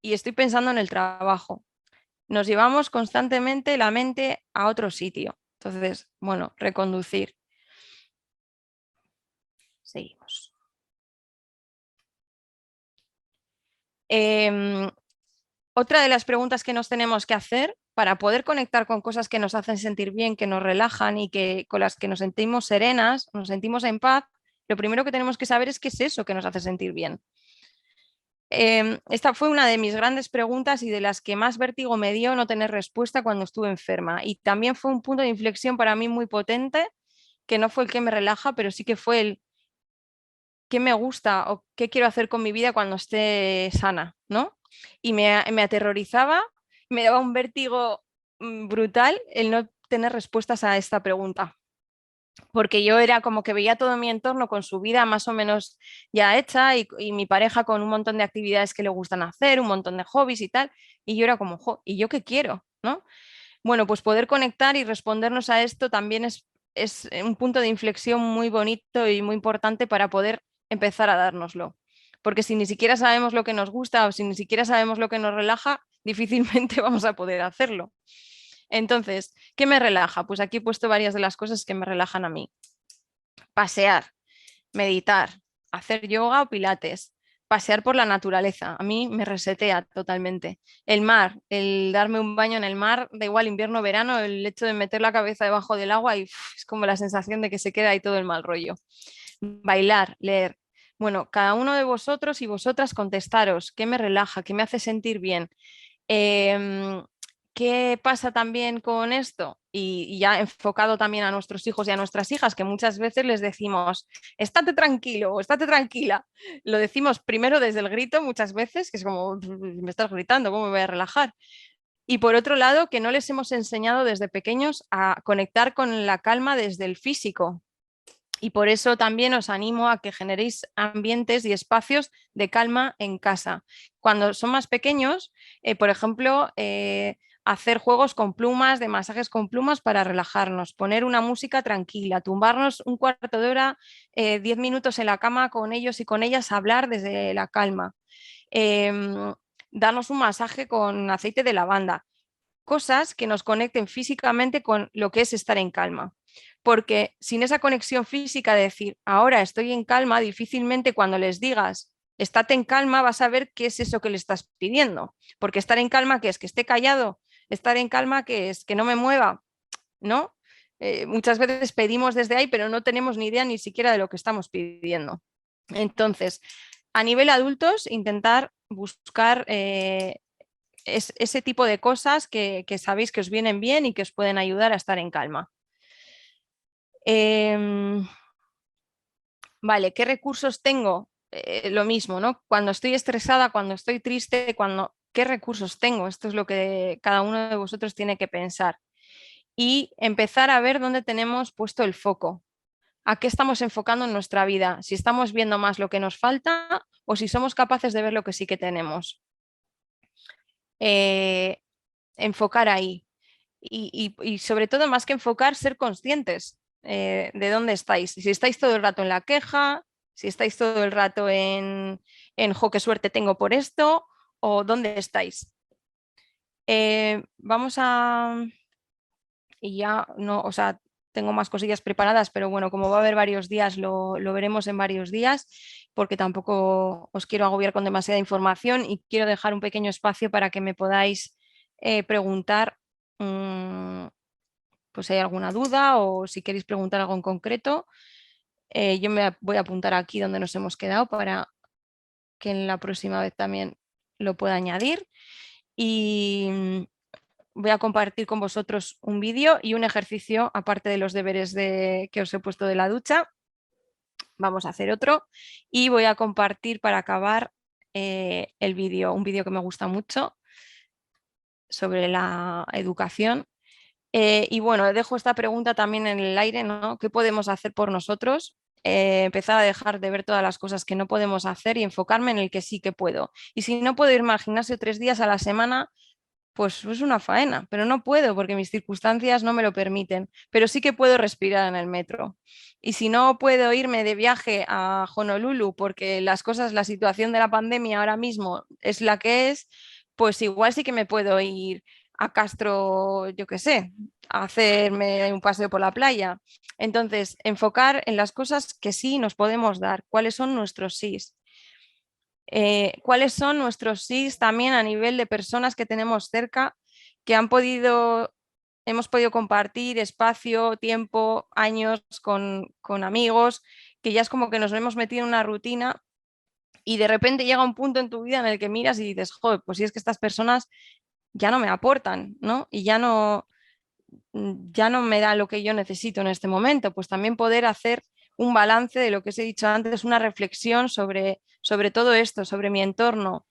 [SPEAKER 2] y estoy pensando en el trabajo. Nos llevamos constantemente la mente a otro sitio. Entonces, bueno, reconducir. Seguimos. Otra de las preguntas que nos tenemos que hacer para poder conectar con cosas que nos hacen sentir bien, que nos relajan y que con las que nos sentimos serenas, nos sentimos en paz, lo primero que tenemos que saber es qué es eso que nos hace sentir bien. Esta fue una de mis grandes preguntas y de las que más vértigo me dio no tener respuesta cuando estuve enferma. Y también fue un punto de inflexión para mí muy potente, que no fue el que me relaja, pero sí que fue el qué me gusta o qué quiero hacer con mi vida cuando esté sana, ¿no? Y me aterrorizaba, me daba un vértigo brutal el no tener respuestas a esta pregunta. Porque yo era como que veía todo mi entorno con su vida más o menos ya hecha y mi pareja con un montón de actividades que le gustan hacer, un montón de hobbies y tal, y yo era como, ¿y yo qué quiero? ¿No? Bueno, pues poder conectar y respondernos a esto también es un punto de inflexión muy bonito y muy importante para poder empezar a dárnoslo. Porque si ni siquiera sabemos lo que nos gusta o si ni siquiera sabemos lo que nos relaja, difícilmente vamos a poder hacerlo. Entonces, ¿qué me relaja? Pues aquí he puesto varias de las cosas que me relajan a mí. Pasear, meditar, hacer yoga o pilates, pasear por la naturaleza. A mí me resetea totalmente. El mar, el darme un baño en el mar, da igual invierno o verano, el hecho de meter la cabeza debajo del agua y es como la sensación de que se queda ahí todo el mal rollo. Bailar, leer. Bueno, cada uno de vosotros y vosotras contestaros qué me relaja, qué me hace sentir bien. ¿Qué pasa también con esto? Y ya enfocado también a nuestros hijos y a nuestras hijas, que muchas veces les decimos, estate tranquilo o estate tranquila. Lo decimos primero desde el grito muchas veces, que es como, me estás gritando, ¿cómo me voy a relajar? Y por otro lado, que no les hemos enseñado desde pequeños a conectar con la calma desde el físico. Y por eso también os animo a que generéis ambientes y espacios de calma en casa. Cuando son más pequeños, por ejemplo, hacer juegos con plumas, de masajes con plumas para relajarnos, poner una música tranquila, tumbarnos un cuarto de hora, 10 minutos en la cama con ellos y con ellas, a hablar desde la calma, darnos un masaje con aceite de lavanda, cosas que nos conecten físicamente con lo que es estar en calma. Porque sin esa conexión física de decir, ahora estoy en calma, difícilmente cuando les digas, estate en calma, vas a ver qué es eso que le estás pidiendo. Porque estar en calma, ¿qué es? Que esté callado. Estar en calma, ¿qué es? Que no me mueva, ¿no? Muchas veces pedimos desde ahí, pero no tenemos ni idea ni siquiera de lo que estamos pidiendo. Entonces, a nivel adultos, intentar buscar ese tipo de cosas que sabéis que os vienen bien y que os pueden ayudar a estar en calma. Vale, ¿qué recursos tengo? Lo mismo, ¿no? Cuando estoy estresada, cuando estoy triste, ¿qué recursos tengo? Esto es lo que cada uno de vosotros tiene que pensar. Y empezar a ver dónde tenemos puesto el foco. ¿A qué estamos enfocando en nuestra vida? Si estamos viendo más lo que nos falta o si somos capaces de ver lo que sí que tenemos. Enfocar ahí. Y sobre todo, más que enfocar, ser conscientes de dónde estáis. Si estáis todo el rato en la queja, si estáis todo el rato jo, qué suerte tengo por esto, o dónde estáis. Vamos a... Y ya no, o sea, tengo más cosillas preparadas, pero bueno, como va a haber varios días, lo veremos en varios días, porque tampoco os quiero agobiar con demasiada información y quiero dejar un pequeño espacio para que me podáis preguntar pues si hay alguna duda o si queréis preguntar algo en concreto. Yo me voy a apuntar aquí donde nos hemos quedado para que en la próxima vez también lo pueda añadir. Y voy a compartir con vosotros un vídeo y un ejercicio, aparte de los deberes que os he puesto de la ducha. Vamos a hacer otro y voy a compartir para acabar el vídeo, un vídeo que me gusta mucho sobre la educación. Y bueno, dejo esta pregunta también en el aire, ¿no? ¿Qué podemos hacer por nosotros? Empezar a dejar de ver todas las cosas que no podemos hacer y enfocarme en el que sí que puedo. Y si no puedo irme al gimnasio 3 días a la semana, pues es una faena, pero no puedo porque mis circunstancias no me lo permiten, pero sí que puedo respirar en el metro. Y si no puedo irme de viaje a Honolulu porque las cosas, la situación de la pandemia ahora mismo es la que es, pues igual sí que me puedo ir a Castro, yo qué sé, a hacerme un paseo por la playa. Entonces, enfocar en las cosas que sí nos podemos dar, cuáles son nuestros sís. Cuáles son nuestros sís también a nivel de personas que tenemos cerca, que hemos podido compartir espacio, tiempo, años con amigos, que ya es como que nos hemos metido en una rutina y de repente llega un punto en tu vida en el que miras y dices, joder, pues si es que estas personas ya no me aportan, ¿no? Y ya no me da lo que yo necesito en este momento, pues también poder hacer un balance de lo que os he dicho antes, una reflexión sobre todo esto, sobre mi entorno.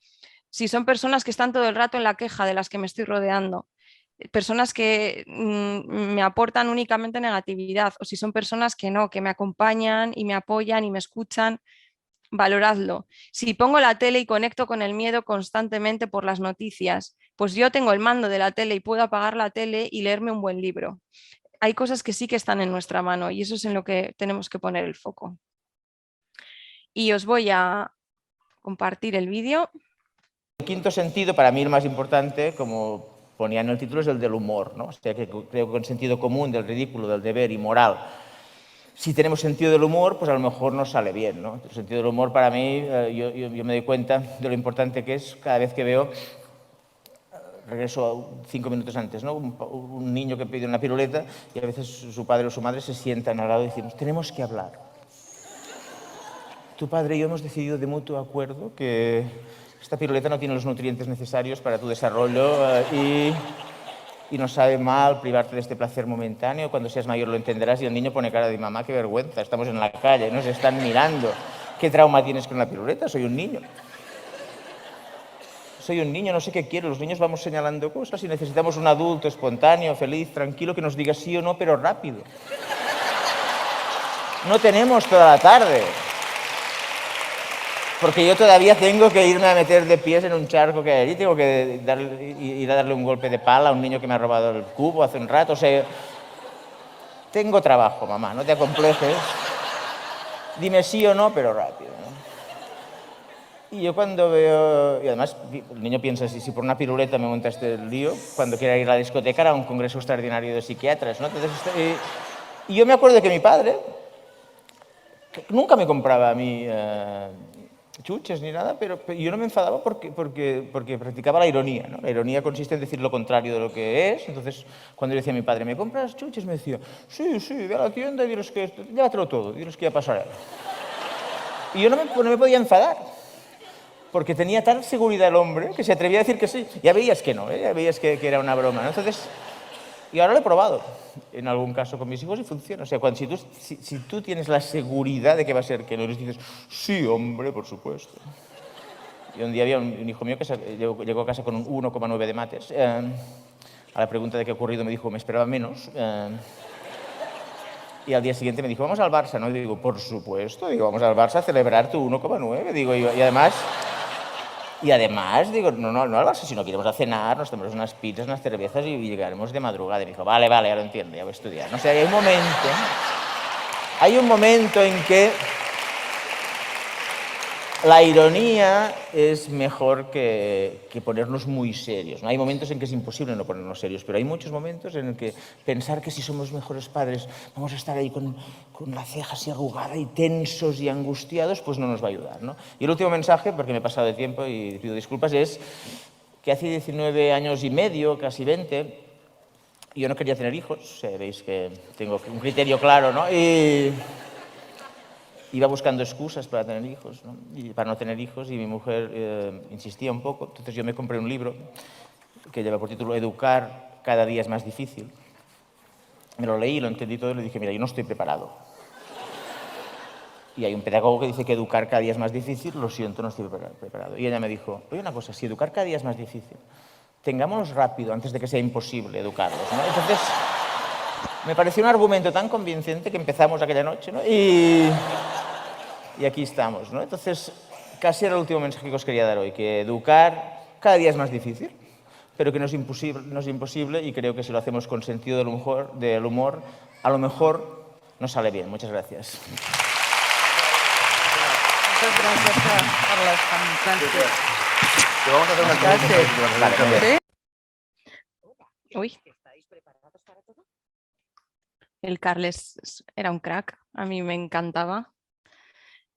[SPEAKER 2] Si son personas que están todo el rato en la queja de las que me estoy rodeando, personas que me aportan únicamente negatividad, o si son personas que no, que me acompañan y me apoyan y me escuchan, valoradlo. Si pongo la tele y conecto con el miedo constantemente por las noticias, pues yo tengo el mando de la tele y puedo apagar la tele y leerme un buen libro. Hay cosas que sí que están en nuestra mano y eso es en lo que tenemos que poner el foco. Y os voy a compartir el vídeo.
[SPEAKER 4] El quinto sentido, para mí el más importante, como ponía en el título, es el del humor, ¿no? O sea, que creo que el sentido común, del ridículo, del deber y moral, si tenemos sentido del humor, pues a lo mejor nos sale bien, ¿no? El sentido del humor para mí, yo me doy cuenta de lo importante que es cada vez que veo, regreso 5 minutos antes, ¿no? Un niño que pide una piruleta y a veces su padre o su madre se sientan al lado y decimos, tenemos que hablar. Tu padre y yo hemos decidido de mutuo acuerdo que esta piruleta no tiene los nutrientes necesarios para tu desarrollo y nos sabe mal privarte de este placer momentáneo. Cuando seas mayor lo entenderás. Y el niño pone cara de mamá, qué vergüenza, estamos en la calle, nos están mirando. ¿Qué trauma tienes con la piruleta? Soy un niño. Soy un niño, no sé qué quiero. Los niños vamos señalando cosas y necesitamos un adulto espontáneo, feliz, tranquilo, que nos diga sí o no, pero rápido. No tenemos toda la tarde. Porque yo todavía tengo que irme a meter de pies en un charco que hay allí, tengo que ir a darle un golpe de pala a un niño que me ha robado el cubo hace un rato. O sea, tengo trabajo, mamá, no te acomplejes. Dime sí o no, pero rápido, ¿no? Y yo cuando veo... Y además, el niño piensa, si por una piruleta me monta este lío, cuando quiera ir a la discoteca hará un congreso extraordinario de psiquiatras, ¿no? Entonces, y yo me acuerdo que mi padre que nunca me compraba a mí chuches ni nada, pero yo no me enfadaba porque practicaba la ironía, ¿no? La ironía consiste en decir lo contrario de lo que es. Entonces, cuando yo decía a mi padre, ¿me compras chuches? Me decía, sí, ve a la tienda y diles que llévatelo todo, diles que ya pasará. Y yo no me podía enfadar, porque tenía tal seguridad el hombre que se atrevía a decir que sí. Ya veías que no, ya veías que era una broma, ¿no? Entonces, y ahora lo he probado en algún caso con mis hijos y funciona. O sea, si tú tienes la seguridad de que va a ser que no, les dices, sí, hombre, por supuesto. Y un día había un hijo mío que llegó a casa con un 1,9 de mates. A la pregunta de qué ha ocurrido me dijo, me esperaba menos. Y al día siguiente me dijo, vamos al Barça, ¿no? Y digo, por supuesto. Digo, vamos al Barça a celebrar tu 1,9. Digo, y además, digo, no al Barça, si no queremos a cenar, nos tomamos unas pizzas, unas cervezas y llegaremos de madrugada. Y me dijo, vale, ya lo entiendo, ya voy a estudiar. No sé, hay un momento en que la ironía es mejor que ponernos muy serios, ¿no? Hay momentos en que es imposible no ponernos serios, pero hay muchos momentos en que pensar que si somos mejores padres vamos a estar ahí con la ceja así arrugada y tensos y angustiados, pues no nos va a ayudar, ¿no? Y el último mensaje, porque me he pasado de tiempo y pido disculpas, es que hace 19 años y medio, casi 20, Yo no quería tener hijos, veis que tengo un criterio claro, ¿no? Y iba buscando excusas para tener hijos, ¿no? Y para no tener hijos, y mi mujer insistía un poco. Entonces yo me compré un libro que lleva por título Educar cada día es más difícil. Me lo leí, lo entendí todo y le dije, mira, yo no estoy preparado. Y hay un pedagogo que dice que educar cada día es más difícil, lo siento, no estoy preparado. Y ella me dijo, oye, una cosa, si educar cada día es más difícil, tengámonos rápido antes de que sea imposible educarlos, ¿no? Entonces, me pareció un argumento tan convincente que empezamos aquella noche, ¿no? Y aquí estamos, ¿no? Entonces, casi era el último mensaje que os quería dar hoy, que educar cada día es más difícil, pero que no es imposible, y creo que si lo hacemos con sentido del humor, a lo mejor nos sale bien. Muchas gracias.
[SPEAKER 5] Muchas gracias, Carles. Fantástico.
[SPEAKER 4] Te vamos a hacer una
[SPEAKER 5] Gracias.
[SPEAKER 2] ¿Sí? Uy. El Carles era un crack, a mí me encantaba.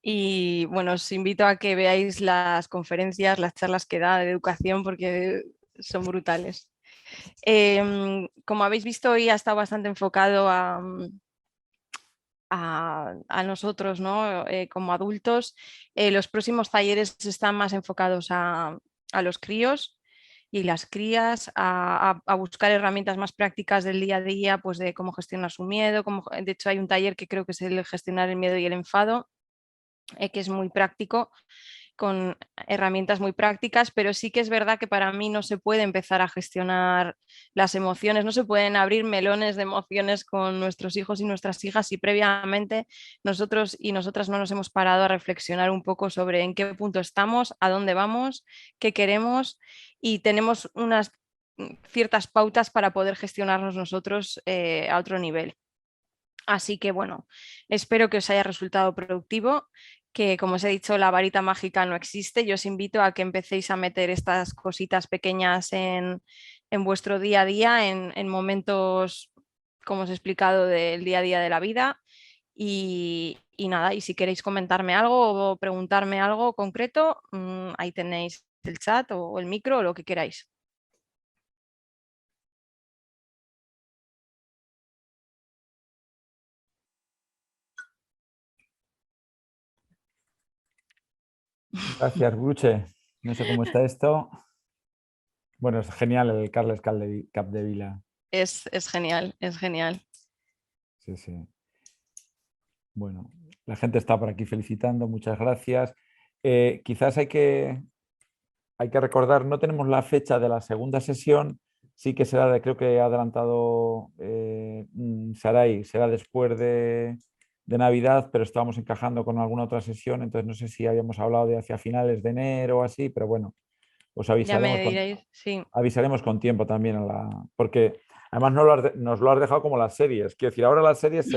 [SPEAKER 2] Y bueno, os invito a que veáis las conferencias, las charlas que da de educación, porque son brutales. Como habéis visto, hoy ha estado bastante enfocado a nosotros, ¿no? Como adultos. Los próximos talleres están más enfocados a los críos y las crías, a buscar herramientas más prácticas del día a día, pues de cómo gestionar su miedo. De hecho, hay un taller que creo que es el gestionar el miedo y el enfado, que es muy práctico, con herramientas muy prácticas, pero sí que es verdad que para mí no se puede empezar a gestionar las emociones, no se pueden abrir melones de emociones con nuestros hijos y nuestras hijas si previamente nosotros y nosotras no nos hemos parado a reflexionar un poco sobre en qué punto estamos, a dónde vamos, qué queremos, y tenemos unas ciertas pautas para poder gestionarnos nosotros a otro nivel. Así que bueno, espero que os haya resultado productivo, que como os he dicho, la varita mágica no existe. Yo os invito a que empecéis a meter estas cositas pequeñas en vuestro día a día, en momentos, como os he explicado, del día a día de la vida. Y nada, y si queréis comentarme algo o preguntarme algo concreto, ahí tenéis el chat o el micro o lo que queráis.
[SPEAKER 3] Gracias, Bruche. No sé cómo está esto. Bueno, es genial el Carles Capdevila.
[SPEAKER 2] Es genial, es genial.
[SPEAKER 3] Sí, sí. Bueno, la gente está por aquí felicitando, muchas gracias. Quizás hay que recordar, no tenemos la fecha de la segunda sesión, sí que será, creo que ha adelantado Saray, será después de Navidad, pero estábamos encajando con alguna otra sesión, entonces no sé si habíamos hablado de hacia finales de enero o así, pero bueno, os avisaremos.
[SPEAKER 2] Ya me diréis, sí.
[SPEAKER 3] Avisaremos con tiempo también, porque además nos lo has dejado como las series. Quiero decir, ahora las series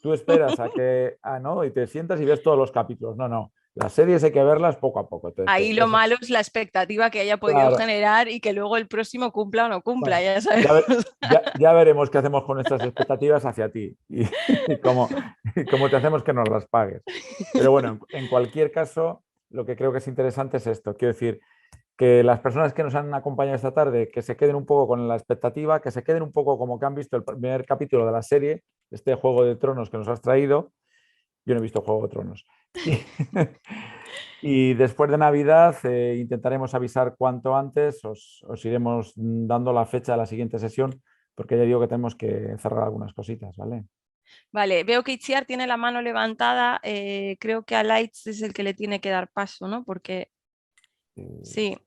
[SPEAKER 3] tú esperas a que, ¿no? Y te sientas y ves todos los capítulos. No. Las series hay que verlas poco a poco. Entonces,
[SPEAKER 2] ahí lo malo es la expectativa que haya podido generar y que luego el próximo cumpla o no cumpla, bueno, ya sabemos.
[SPEAKER 3] Ya veremos qué hacemos con estas expectativas hacia ti y cómo te hacemos que nos las pagues. Pero bueno, en cualquier caso, lo que creo que es interesante es esto. Quiero decir, que las personas que nos han acompañado esta tarde, que se queden un poco con la expectativa, que se queden un poco como que han visto el primer capítulo de la serie, este Juego de Tronos que nos has traído. Yo no he visto Juego de Tronos. Y después de Navidad intentaremos avisar cuanto antes, os iremos dando la fecha de la siguiente sesión, porque ya digo que tenemos que cerrar algunas cositas, ¿vale?
[SPEAKER 2] Vale, veo que Itziar tiene la mano levantada, creo que a Lights es el que le tiene que dar paso, ¿no? Porque sí.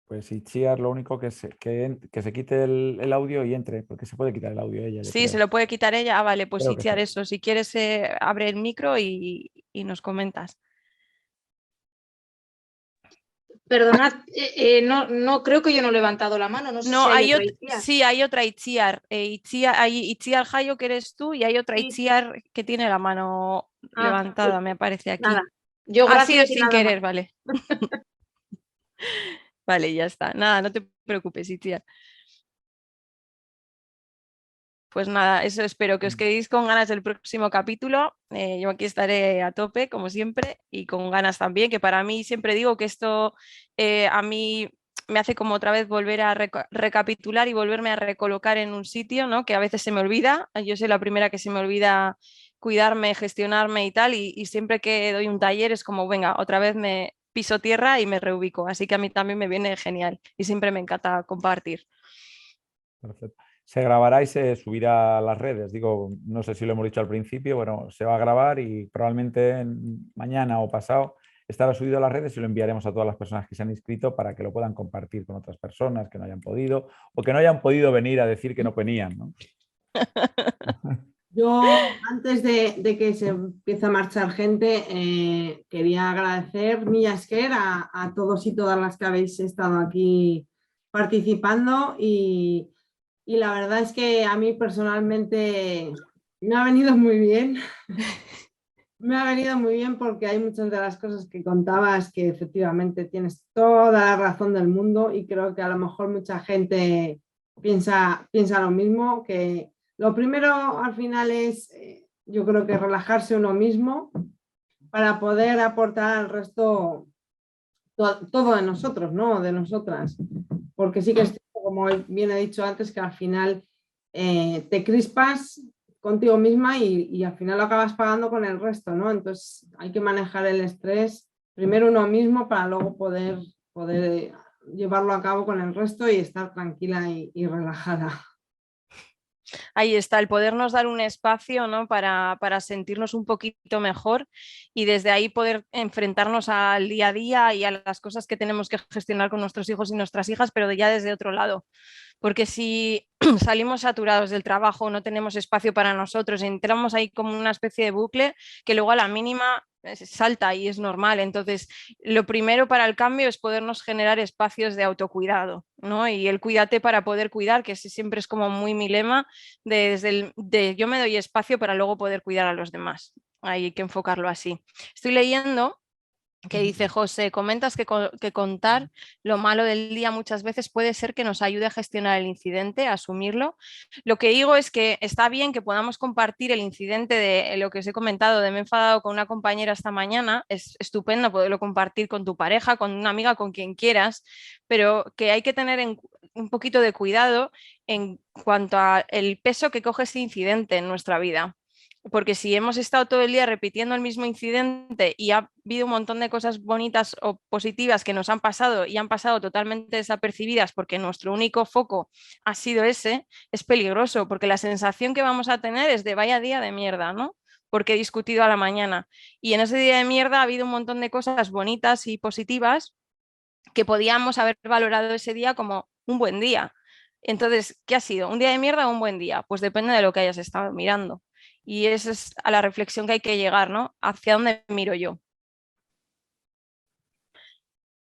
[SPEAKER 3] Pues Itziar, lo único que se quite el audio y entre, porque se puede quitar el audio ella.
[SPEAKER 2] Sí, se lo puede quitar ella. Ah, vale, pues Itziar, eso. Si quieres, abre el micro y nos comentas.
[SPEAKER 6] Perdonad, no creo que yo no he levantado la mano. No sé si hay otra Itziar.
[SPEAKER 2] Sí, hay otra Itziar. Hay Itziar Jayo, que eres tú, y hay otra Itziar que tiene la mano levantada, pues, me aparece aquí. Nada.
[SPEAKER 6] Yo gracias
[SPEAKER 2] sin querer, vale. Vale, ya está. Nada, no te preocupes, Itziar. Pues nada, eso, espero que os quedéis con ganas del próximo capítulo. Yo aquí estaré a tope, como siempre, y con ganas también, que para mí siempre digo que esto a mí me hace como otra vez volver a recapitular y volverme a recolocar en un sitio, ¿no? Que a veces se me olvida. Yo soy la primera que se me olvida cuidarme, gestionarme y tal, y siempre que doy un taller es como, venga, otra vez me piso tierra y me reubico. Así que a mí también me viene genial y siempre me encanta compartir.
[SPEAKER 3] Perfecto. Se grabará y se subirá a las redes. Digo, no sé si lo hemos dicho al principio, bueno, se va a grabar y probablemente mañana o pasado estará subido a las redes y lo enviaremos a todas las personas que se han inscrito para que lo puedan compartir con otras personas que no hayan podido o que no hayan podido venir a decir que no venían, ¿no?
[SPEAKER 1] Yo, antes de que se empiece a marchar gente, quería agradecer, Milla Esquer, a todos y todas las que habéis estado aquí participando y la verdad es que a mí personalmente me ha venido muy bien. Me ha venido muy bien porque hay muchas de las cosas que contabas que efectivamente tienes toda la razón del mundo y creo que a lo mejor mucha gente piensa lo mismo, que lo primero al final es, yo creo que relajarse uno mismo para poder aportar al resto todo de nosotros, ¿no? De nosotras. Porque sí que es cierto, como bien he dicho antes, que al final te crispas contigo misma y al final lo acabas pagando con el resto, ¿no? Entonces hay que manejar el estrés primero uno mismo para luego poder llevarlo a cabo con el resto y estar tranquila y relajada.
[SPEAKER 2] Ahí está, el podernos dar un espacio, ¿no? para sentirnos un poquito mejor y desde ahí poder enfrentarnos al día a día y a las cosas que tenemos que gestionar con nuestros hijos y nuestras hijas, pero ya desde otro lado. Porque si salimos saturados del trabajo, no tenemos espacio para nosotros, entramos ahí como una especie de bucle que luego a la mínima salta y es normal. Entonces, lo primero para el cambio es podernos generar espacios de autocuidado, ¿no? Y el cuídate para poder cuidar, que siempre es como muy mi lema, de yo me doy espacio para luego poder cuidar a los demás. Hay que enfocarlo así. Estoy leyendo que dice José, comentas que contar lo malo del día muchas veces puede ser que nos ayude a gestionar el incidente, a asumirlo. Lo que digo es que está bien que podamos compartir el incidente de lo que os he comentado, de me he enfadado con una compañera esta mañana, es estupendo poderlo compartir con tu pareja, con una amiga, con quien quieras, pero que hay que tener un poquito de cuidado en cuanto al peso que coge ese incidente en nuestra vida. Porque si hemos estado todo el día repitiendo el mismo incidente y ha habido un montón de cosas bonitas o positivas que nos han pasado y han pasado totalmente desapercibidas porque nuestro único foco ha sido ese, es peligroso porque la sensación que vamos a tener es de vaya día de mierda, ¿no? Porque he discutido a la mañana. Y en ese día de mierda ha habido un montón de cosas bonitas y positivas que podíamos haber valorado ese día como un buen día. Entonces, ¿qué ha sido? ¿Un día de mierda o un buen día? Pues depende de lo que hayas estado mirando. Y esa es a la reflexión que hay que llegar, ¿no? ¿Hacia dónde miro yo?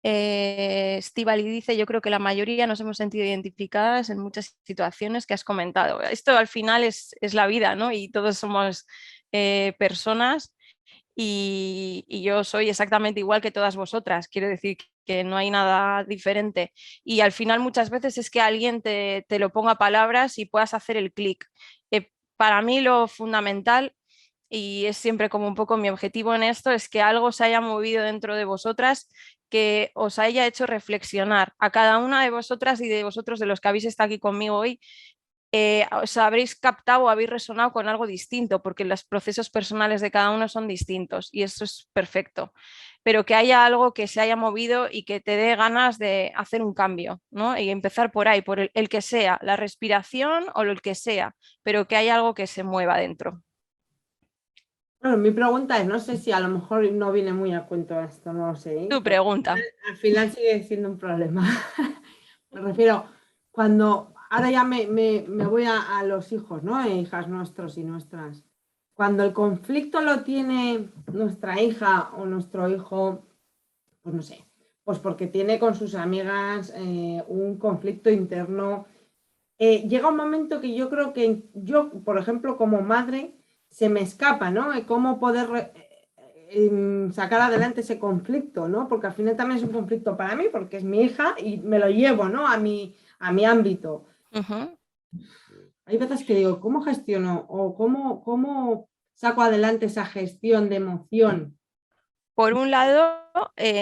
[SPEAKER 2] Estíbali dice, yo creo que la mayoría nos hemos sentido identificadas en muchas situaciones que has comentado. Esto al final es la vida, ¿no? Y todos somos personas y yo soy exactamente igual que todas vosotras. Quiero decir que no hay nada diferente. Y al final muchas veces es que alguien te lo ponga a palabras y puedas hacer el clic. Para mí lo fundamental, y es siempre como un poco mi objetivo en esto, es que algo se haya movido dentro de vosotras que os haya hecho reflexionar a cada una de vosotras y de vosotros, de los que habéis estado aquí conmigo hoy, os habréis captado o habéis resonado con algo distinto, porque los procesos personales de cada uno son distintos y eso es perfecto. Pero que haya algo que se haya movido y que te dé ganas de hacer un cambio, ¿no? Y empezar por ahí, por el que sea, la respiración o lo que sea, pero que haya algo que se mueva dentro.
[SPEAKER 1] Bueno, mi pregunta es, no sé si a lo mejor no viene muy a cuento esto, no lo sé.
[SPEAKER 2] Tu pregunta.
[SPEAKER 1] Al final sigue siendo un problema. Me refiero, ahora ya me voy a los hijos, ¿no? Hijas nuestros y nuestras. Cuando el conflicto lo tiene nuestra hija o nuestro hijo, pues no sé, pues porque tiene con sus amigas un conflicto interno, llega un momento que yo creo que yo, por ejemplo, como madre, se me escapa, ¿no? Cómo poder sacar adelante ese conflicto, ¿no? Porque al final también es un conflicto para mí, porque es mi hija y me lo llevo, ¿no? A mi ámbito.
[SPEAKER 2] Uh-huh.
[SPEAKER 1] Hay veces que digo, ¿cómo gestiono o cómo saco adelante esa gestión de emoción?
[SPEAKER 2] por un lado,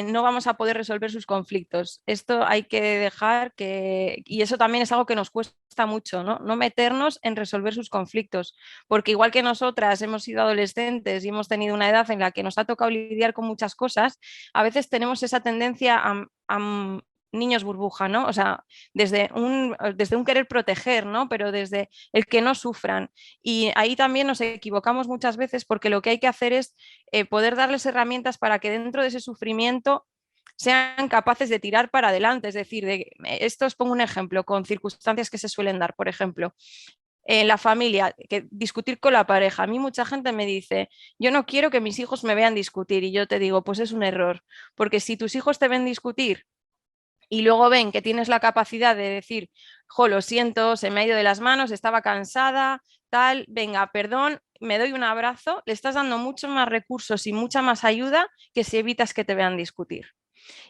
[SPEAKER 2] no vamos a poder resolver sus conflictos. Esto hay que dejar que, y eso también es algo que nos cuesta mucho, ¿no? No meternos en resolver sus conflictos, porque igual que nosotras hemos sido adolescentes y hemos tenido una edad en la que nos ha tocado lidiar con muchas cosas, a veces tenemos esa tendencia a niños burbuja, ¿no? O sea, desde un querer proteger, ¿no? Pero desde el que no sufran. Y ahí también nos equivocamos muchas veces porque lo que hay que hacer es poder darles herramientas para que dentro de ese sufrimiento sean capaces de tirar para adelante. Es decir, esto os pongo un ejemplo con circunstancias que se suelen dar, por ejemplo. En la familia, que discutir con la pareja. A mí mucha gente me dice, yo no quiero que mis hijos me vean discutir, y yo te digo, pues es un error, porque si tus hijos te ven discutir y luego ven que tienes la capacidad de decir, jo, lo siento, se me ha ido de las manos, estaba cansada, tal, venga, perdón, me doy un abrazo, le estás dando muchos más recursos y mucha más ayuda que si evitas que te vean discutir.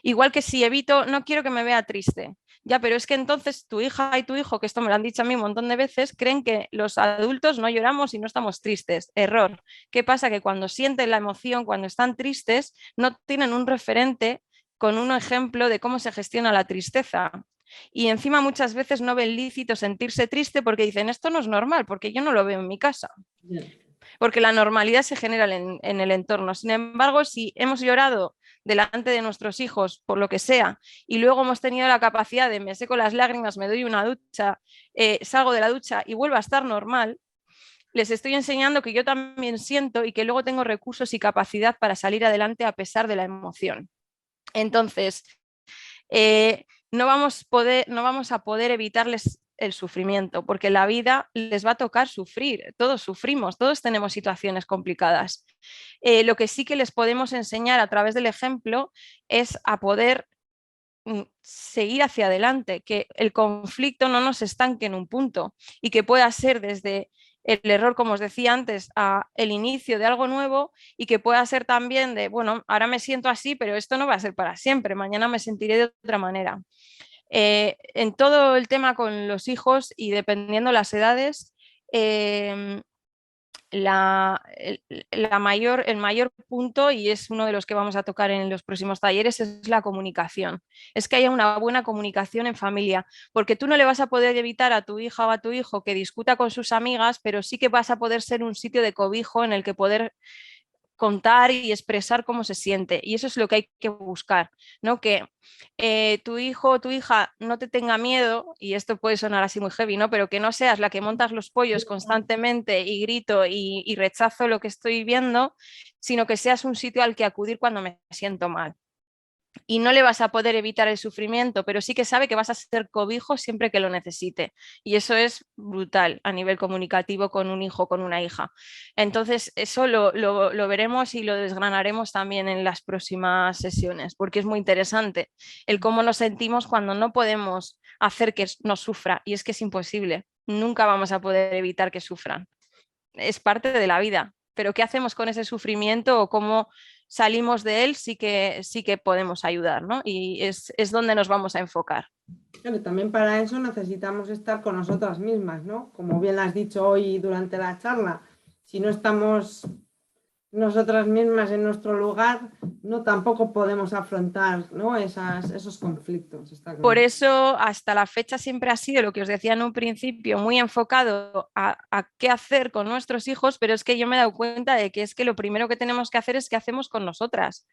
[SPEAKER 2] Igual que si evito, no quiero que me vea triste. Ya, pero es que entonces tu hija y tu hijo, que esto me lo han dicho a mí un montón de veces, creen que los adultos no lloramos y no estamos tristes. Error. ¿Qué pasa? Que cuando sienten la emoción, cuando están tristes, no tienen un referente con un ejemplo de cómo se gestiona la tristeza. Y encima muchas veces no ven lícito sentirse triste porque dicen, esto no es normal, porque yo no lo veo en mi casa. Porque la normalidad se genera en el entorno. Sin embargo, si hemos llorado delante de nuestros hijos por lo que sea y luego hemos tenido la capacidad de me seco las lágrimas, me doy una ducha, salgo de la ducha y vuelvo a estar normal, les estoy enseñando que yo también siento y que luego tengo recursos y capacidad para salir adelante a pesar de la emoción. Entonces, no vamos a poder evitarles el sufrimiento, porque la vida les va a tocar sufrir, todos sufrimos, todos tenemos situaciones complicadas. Lo que sí que les podemos enseñar a través del ejemplo es a poder seguir hacia adelante, que el conflicto no nos estanque en un punto y que pueda ser desde el error, como os decía antes, a el inicio de algo nuevo, y que pueda ser también de, bueno, ahora me siento así, pero esto no va a ser para siempre, mañana me sentiré de otra manera. En todo el tema con los hijos y dependiendo las edades, el mayor punto, y es uno de los que vamos a tocar en los próximos talleres, es la comunicación. Es que haya una buena comunicación en familia, porque tú no le vas a poder evitar a tu hija o a tu hijo que discuta con sus amigas, pero sí que vas a poder ser un sitio de cobijo en el que poder contar y expresar cómo se siente, y eso es lo que hay que buscar, ¿no? Que tu hijo o tu hija no te tenga miedo, y esto puede sonar así muy heavy, ¿no? Pero que no seas la que montas los pollos constantemente y grito y rechazo lo que estoy viendo, sino que seas un sitio al que acudir cuando me siento mal. Y no le vas a poder evitar el sufrimiento, pero sí que sabe que vas a ser cobijo siempre que lo necesite. Y eso es brutal a nivel comunicativo con un hijo o con una hija. Entonces, eso lo veremos y lo desgranaremos también en las próximas sesiones, porque es muy interesante el cómo nos sentimos cuando no podemos hacer que nos sufra. Y es que es imposible. Nunca vamos a poder evitar que sufran. Es parte de la vida. Pero ¿qué hacemos con ese sufrimiento o cómo salimos de él? Sí que podemos ayudar, ¿no? Y es donde nos vamos a enfocar.
[SPEAKER 1] Pero también para eso necesitamos estar con nosotras mismas, ¿no? Como bien has dicho hoy durante la charla, si no estamos nosotras mismas en nuestro lugar, no tampoco podemos afrontar, ¿no? esos conflictos.
[SPEAKER 2] Por eso, hasta la fecha siempre ha sido lo que os decía en un principio, muy enfocado a qué hacer con nuestros hijos, pero es que yo me he dado cuenta de que es que lo primero que tenemos que hacer es qué hacemos con nosotras.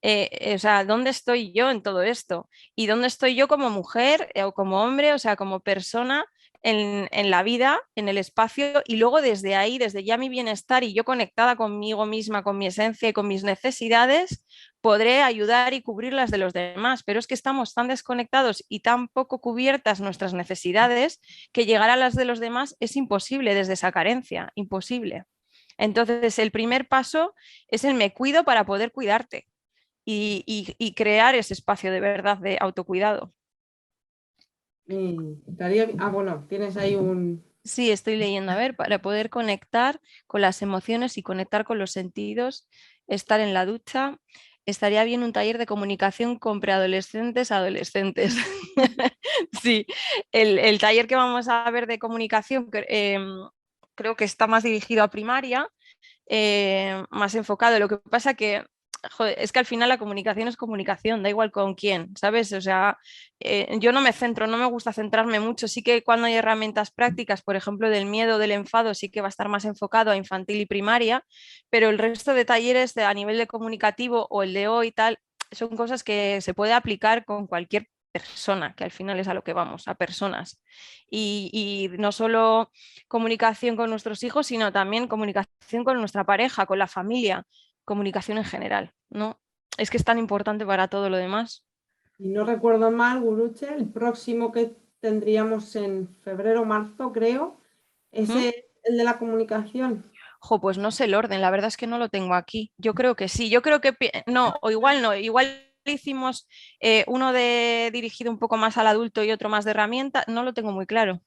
[SPEAKER 2] O sea, ¿dónde estoy yo en todo esto? ¿Y dónde estoy yo como mujer o como hombre, o sea, como persona en la vida, en el espacio? Y luego desde ahí, desde ya mi bienestar y yo conectada conmigo misma, con mi esencia y con mis necesidades, podré ayudar y cubrir las de los demás. Pero es que estamos tan desconectados y tan poco cubiertas nuestras necesidades que llegar a las de los demás es imposible desde esa carencia, imposible. Entonces, el primer paso es el me cuido para poder cuidarte. Y crear ese espacio de verdad de autocuidado.
[SPEAKER 1] Bueno, tienes ahí un...
[SPEAKER 2] Sí, estoy leyendo, a ver, para poder conectar con las emociones y conectar con los sentidos, estar en la ducha. Estaría bien un taller de comunicación con preadolescentes, adolescentes. Sí, el taller que vamos a ver de comunicación creo que está más dirigido a primaria, más enfocado. Lo que pasa que joder, es que al final la comunicación es comunicación, da igual con quién, ¿sabes? O sea, yo no me centro, no me gusta centrarme mucho. Sí que cuando hay herramientas prácticas, por ejemplo, del miedo, del enfado, sí que va a estar más enfocado a infantil y primaria, pero el resto de talleres a nivel de comunicativo o el de hoy y tal, son cosas que se puede aplicar con cualquier persona, que al final es a lo que vamos, a personas. Y no solo comunicación con nuestros hijos, sino también comunicación con nuestra pareja, con la familia, comunicación en general, ¿no? Es que es tan importante para todo lo demás.
[SPEAKER 1] Si no recuerdo mal, Guruche, el próximo que tendríamos en febrero o marzo, creo, es el de la comunicación.
[SPEAKER 2] Jo, pues no sé el orden, la verdad es que no lo tengo aquí. Yo creo que sí, yo creo que no, o igual no, igual hicimos uno dirigido un poco más al adulto y otro más de herramienta, no lo tengo muy claro.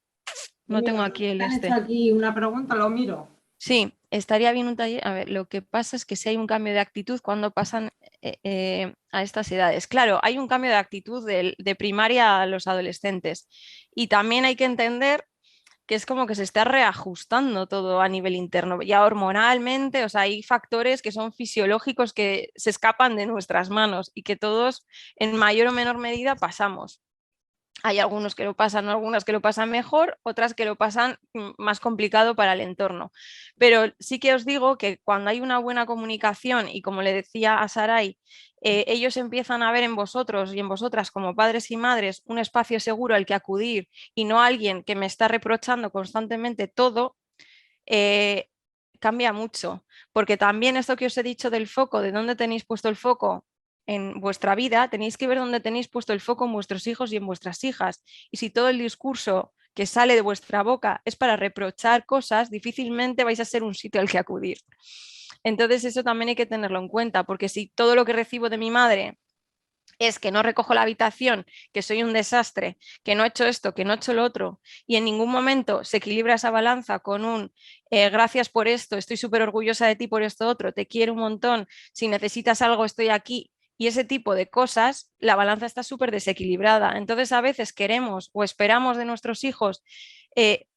[SPEAKER 2] No tengo aquí el
[SPEAKER 1] ¿Han hecho aquí una pregunta? Lo miro.
[SPEAKER 2] Sí, estaría bien un taller. A ver, lo que pasa es que si hay un cambio de actitud cuando pasan a estas edades. Claro, hay un cambio de actitud de primaria a los adolescentes. Y también hay que entender que es como que se está reajustando todo a nivel interno, ya hormonalmente, o sea, hay factores que son fisiológicos que se escapan de nuestras manos y que todos en mayor o menor medida pasamos. Hay algunos que lo pasan, algunas que lo pasan mejor, otras que lo pasan más complicado para el entorno. Pero sí que os digo que cuando hay una buena comunicación y como le decía a Saray, ellos empiezan a ver en vosotros y en vosotras como padres y madres un espacio seguro al que acudir y no alguien que me está reprochando constantemente todo, cambia mucho. Porque también esto que os he dicho del foco, de dónde tenéis puesto el foco en vuestra vida, tenéis que ver dónde tenéis puesto el foco en vuestros hijos y en vuestras hijas. Y si todo el discurso que sale de vuestra boca es para reprochar cosas, difícilmente vais a ser un sitio al que acudir. Entonces eso también hay que tenerlo en cuenta, porque si todo lo que recibo de mi madre es que no recojo la habitación, que soy un desastre, que no he hecho esto, que no he hecho lo otro, y en ningún momento se equilibra esa balanza con un gracias por esto, estoy súper orgullosa de ti por esto otro, te quiero un montón, si necesitas algo estoy aquí, y ese tipo de cosas, la balanza está súper desequilibrada. Entonces a veces queremos o esperamos de nuestros hijos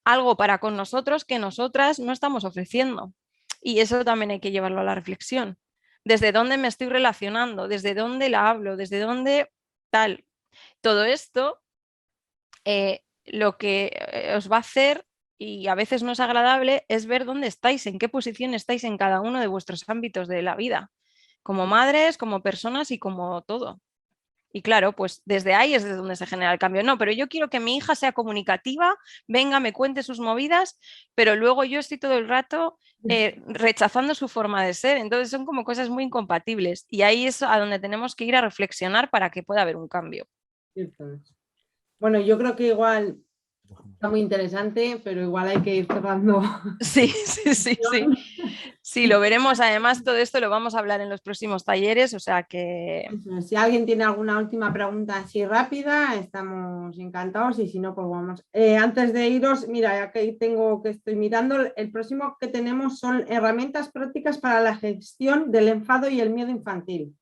[SPEAKER 2] algo para con nosotros que nosotras no estamos ofreciendo. Y eso también hay que llevarlo a la reflexión. ¿Desde dónde me estoy relacionando? ¿Desde dónde la hablo? ¿Desde dónde tal? Todo esto lo que os va a hacer, y a veces no es agradable, es ver dónde estáis, en qué posición estáis en cada uno de vuestros ámbitos de la vida, como madres, como personas y como todo. Y claro, pues desde ahí es desde donde se genera el cambio. No, pero yo quiero que mi hija sea comunicativa, venga, me cuente sus movidas, pero luego yo estoy todo el rato rechazando su forma de ser. Entonces son como cosas muy incompatibles. Y ahí es a donde tenemos que ir a reflexionar para que pueda haber un cambio.
[SPEAKER 1] Bueno, yo creo que igual está muy interesante, pero igual hay que ir cerrando.
[SPEAKER 2] Sí. Sí, lo veremos. Además, todo esto lo vamos a hablar en los próximos talleres, o sea que...
[SPEAKER 1] Si alguien tiene alguna última pregunta así rápida, estamos encantados y si no, pues vamos. Antes de iros, mira, aquí tengo que estoy mirando, el próximo que tenemos son herramientas prácticas para la gestión del enfado y el miedo infantil.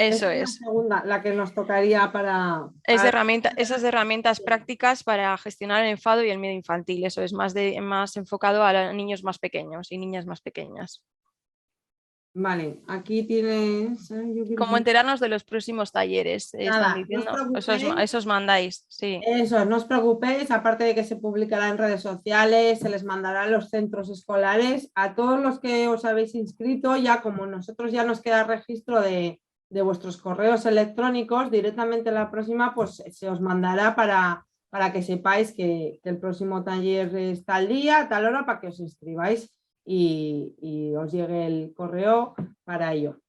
[SPEAKER 2] Eso es.
[SPEAKER 1] La segunda, la que nos tocaría para...
[SPEAKER 2] Esas herramientas prácticas para gestionar el enfado y el miedo infantil. Eso es más enfocado a niños más pequeños y niñas más pequeñas.
[SPEAKER 1] Vale, aquí tienes...
[SPEAKER 2] Cómo enterarnos de los próximos talleres.
[SPEAKER 1] Nada,
[SPEAKER 2] están diciendo,
[SPEAKER 1] no
[SPEAKER 2] esos mandáis, sí.
[SPEAKER 1] Eso, no os preocupéis, aparte de que se publicará en redes sociales, se les mandará a los centros escolares, a todos los que os habéis inscrito, ya como nosotros ya nos queda registro de vuestros correos electrónicos, directamente la próxima pues se os mandará para que sepáis que el próximo taller está al día, a tal hora, para que os inscribáis y os llegue el correo para ello.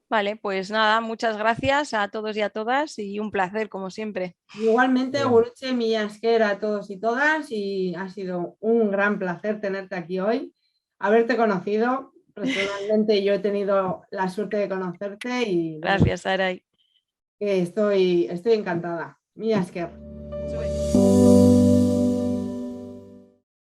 [SPEAKER 2] Vale, pues nada, muchas gracias a todos y a todas y un placer como siempre.
[SPEAKER 1] Igualmente, Guruche, Mila Esker a todos y todas y ha sido un gran placer tenerte aquí hoy, haberte conocido. Personalmente yo he tenido la suerte de conocerte y
[SPEAKER 2] gracias, Saray.
[SPEAKER 1] Estoy encantada. Mila Esker.